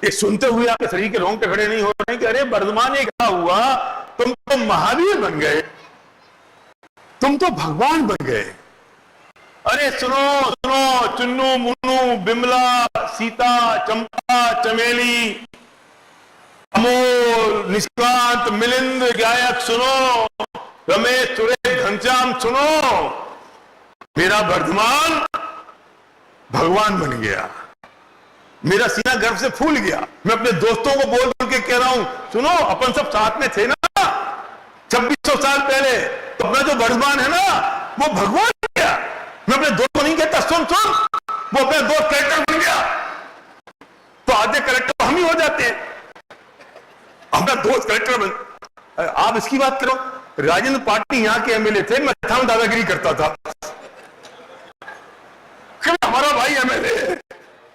ये सुनते हुए आपके शरीर के रोंगटे खड़े नहीं हो रहे हैं कि अरे वर्धमान ये क्या हुआ? तुम तो महावीर बन गए, तुम तो भगवान बन गए। अरे सुनो सुनो, चुन्नू मुन्नू, बिमला, सीता, चंपा, चमेली, अमोल, निष्कांत, मिलिंद, गायक सुनो, रमेश, सुरेश, घनश्याम सुनो, मेरा वर्धमान भगवान बन गया। मेरा सीना गर्व से फूल गया। मैं अपने दोस्तों को बोल बोल के कह रहा हूं, सुनो अपन सब साथ में थे ना 2600 साल पहले, तो अपना जो वर्धमान है ना वो भगवान बन गया। मैं अपने दोस्त को नहीं कहता सुन सुन, वो अपना दोस्त कलेक्टर बन गया। तो आधे कलेक्टर हम ही हो जाते हैं। अपना दोस्त कलेक्टर बन। आप इसकी बात करो, राजेंद्र पाटिल यहाँ के एमएलए थे, मैं था दादागिरी करता था, हमारा भाई एमएलए,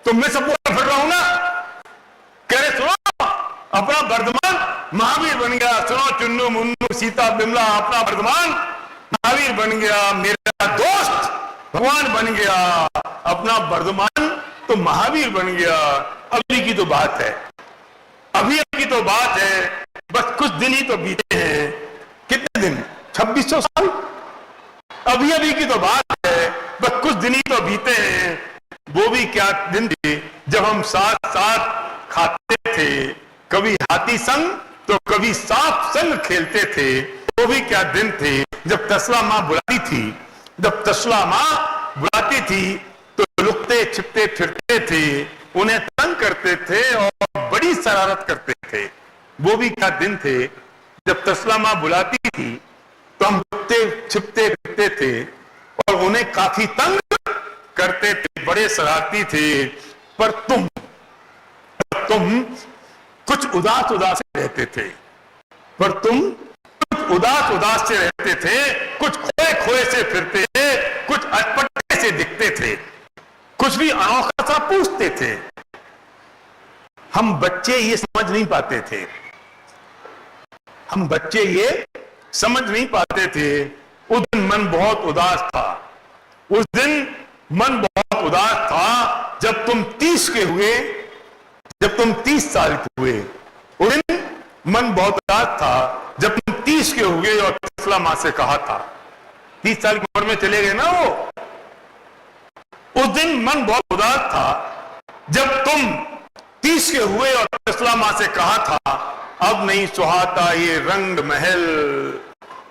तो मैं सबको फिर रहा हूं ना। कह रहे सुनो, अपना वर्धमान महावीर बन गया। सुनो चुन्नू बल्लू मुन्नू सीता बिमला अपना वर्धमान महावीर बन गया, मेरा दोस्त भगवान बन गया, अपना वर्धमान तो महावीर बन गया। अभी की तो बात है, अभी की तो बात है, बस कुछ दिन ही तो बीते हैं। कितने दिन? 2600 साल। अभी अभी की तो बात है, बस कुछ दिन ही तो बीते हैं। वो भी क्या दिन थे जब हम साथ साथ खाते थे, कभी हाथी संग तो कभी सांप संग खेलते थे। वो भी क्या दिन थे जब तसला माँ बुलाती थी, जब तसला माँ बुलाती थी तो लुकते छिपते फिरते थे, उन्हें तंग करते थे और बड़ी शरारत करते थे। वो भी क्या दिन थे जब तसला माँ बुलाती थी तो हम लुकते छिपते फिरते थे और उन्हें काफी तंग करते थे, बड़े शरारती थे। पर तुम कुछ उदास उदास रहते थे, पर तुम कुछ उदास उदास से रहते थे, कुछ खोए खोए से फिरते थे, कुछ अटपटे से दिखते थे, कुछ भी अनोखा सा पूछते थे। हम बच्चे ये समझ नहीं पाते थे, हम बच्चे ये समझ नहीं पाते थे। उस दिन मन बहुत उदास था, उस दिन मन बहुत उदास था जब तुम 30 के हुए, जब तुम 30 साल के हुए। उस दिन मन बहुत उदास था जब तुम 30 के हुए और तसला माँ से कहा था, 30 साल की उम्र में चले गए ना वो। उस दिन मन बहुत उदास था जब तुम 30 के हुए और तसला माँ से कहा था, अब नहीं सुहाता ये रंग महल,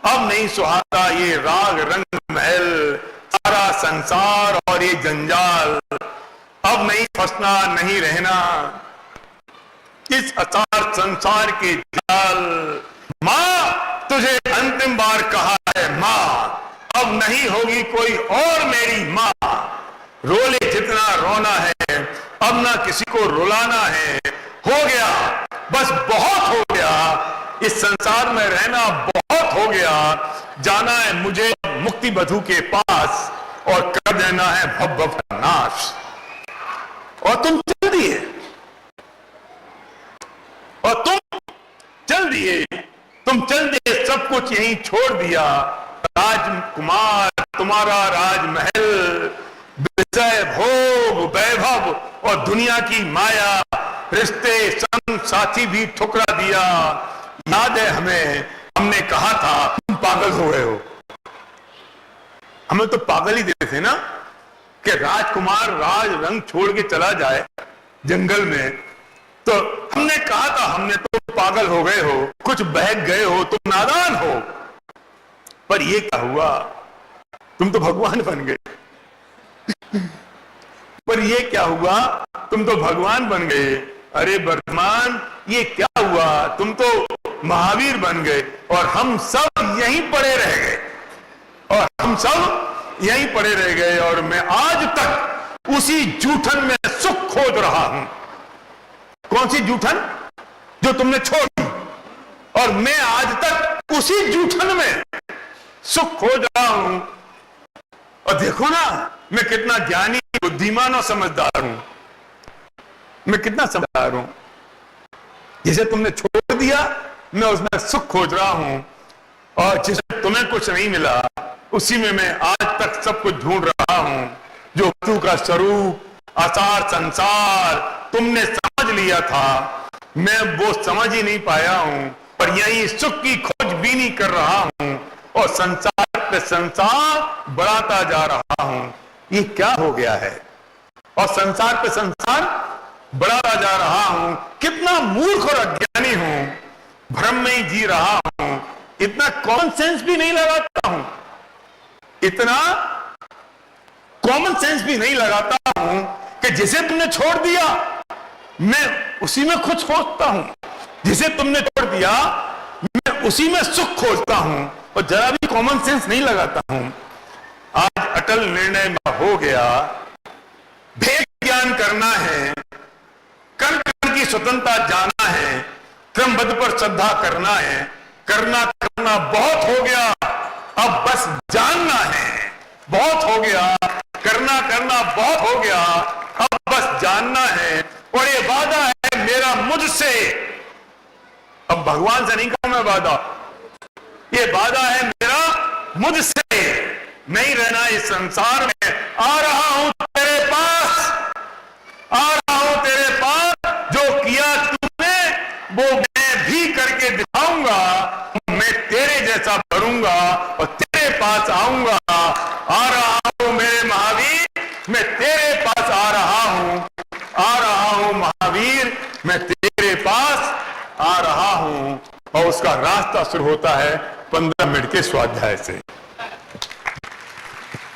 अब नहीं सुहाता ये राग रंग महल, सारा संसार और ये जंजाल, अब नहीं फंसना नहीं रहना इस असार संसार के जाल। माँ तुझे अंतिम बार कहा है माँ, अब नहीं होगी कोई और मेरी माँ। रोले जितना रोना है, अब ना किसी को रुलाना है। हो गया, बस बहुत हो गया, इस संसार में रहना बहुत हो गया। जाना है मुझे मुक्ति बधू के पास और कर देना है भव भव का नाश। और तुम चल दिए, और तुम चल दिए, तुम चल दिए, सब कुछ यहीं छोड़ दिया। राजकुमार तुम्हारा राजमहल, विजय भोग वैभव और दुनिया की माया, रिश्ते संग साथी भी ठुकरा दिया। याद है हमें, हमने कहा था तुम पागल हो गए हो। हमें तो पागल ही देते थे ना कि राजकुमार राज रंग छोड़ के चला जाए जंगल में, तो हमने कहा था हमने तो पागल हो गए हो, कुछ बहक गए हो, तुम नादान हो। पर ये क्या हुआ, तुम तो भगवान बन गए। पर ये क्या हुआ, तुम तो भगवान बन गए। अरे वर्तमान ये क्या हुआ, तुम तो महावीर बन गए और हम सब यहीं पड़े रह गए, और हम सब यहीं पड़े रह गए। और मैं आज तक उसी जूठन में सुख खोज रहा हूं। कौन सी जूठन? जो तुमने छोड़ दी। और मैं आज तक उसी जूठन में सुख खोज रहा हूं। और देखो ना मैं कितना ज्ञानी बुद्धिमान और समझदार हूं, मैं कितना समझदार हूं। जिसे तुमने छोड़ दिया मैं उसमें सुख खोज रहा हूं, और जिसे तुम्हें कुछ नहीं मिला उसी में मैं आज तक सब कुछ ढूंढ रहा हूं। जो वस्तु का स्वरूप आसार संसार तुमने समझ लिया था, मैं वो समझ ही नहीं पाया हूं, पर यही सुख की खोजबीनी कर रहा हूं और संसार पे संसार बढ़ाता जा रहा हूं। ये क्या हो गया है, और संसार पे संसार बढ़ाता जा रहा हूं। कितना मूर्ख और अज्ञानी हूं, भ्रम में ही जी रहा हूं, इतना कॉमन सेंस भी नहीं लगाता हूं, इतना कॉमन सेंस भी नहीं लगाता हूं कि जिसे तुमने छोड़ दिया मैं उसी में खुद खोजता हूं, जिसे तुमने छोड़ दिया मैं उसी में सुख खोजता हूं, और जरा भी कॉमन सेंस नहीं लगाता हूं। आज अटल निर्णय में हो गया, भेद ज्ञान करना है, कण कण की स्वतंत्रता जाना है, क्रमबद्ध पर श्रद्धा करना है। करना करना बहुत हो गया, अब बस जानना है। बहुत हो गया, करना करना बहुत हो गया, अब बस जानना है। और ये वादा है मेरा मुझसे, अब भगवान से नहीं कहूं मैं वादा, ये वादा है मेरा मुझसे, नहीं रहना इस संसार में। आ रहा हूं तेरे पास, आ रहा हूं तेरे पास, जो किया तूने वो मैं भी करके दिखाऊंगा। मैं तेरे जैसा करूंगा और तेरे पास आऊंगा। आ रहा हूं मेरे महावीर, मैं तेरे पास आ रहा हूं, आ रहा हूं महावीर, मैं तेरे पास आ रहा हूं। और उसका रास्ता शुरू होता है 15 मिनट के स्वाध्याय से।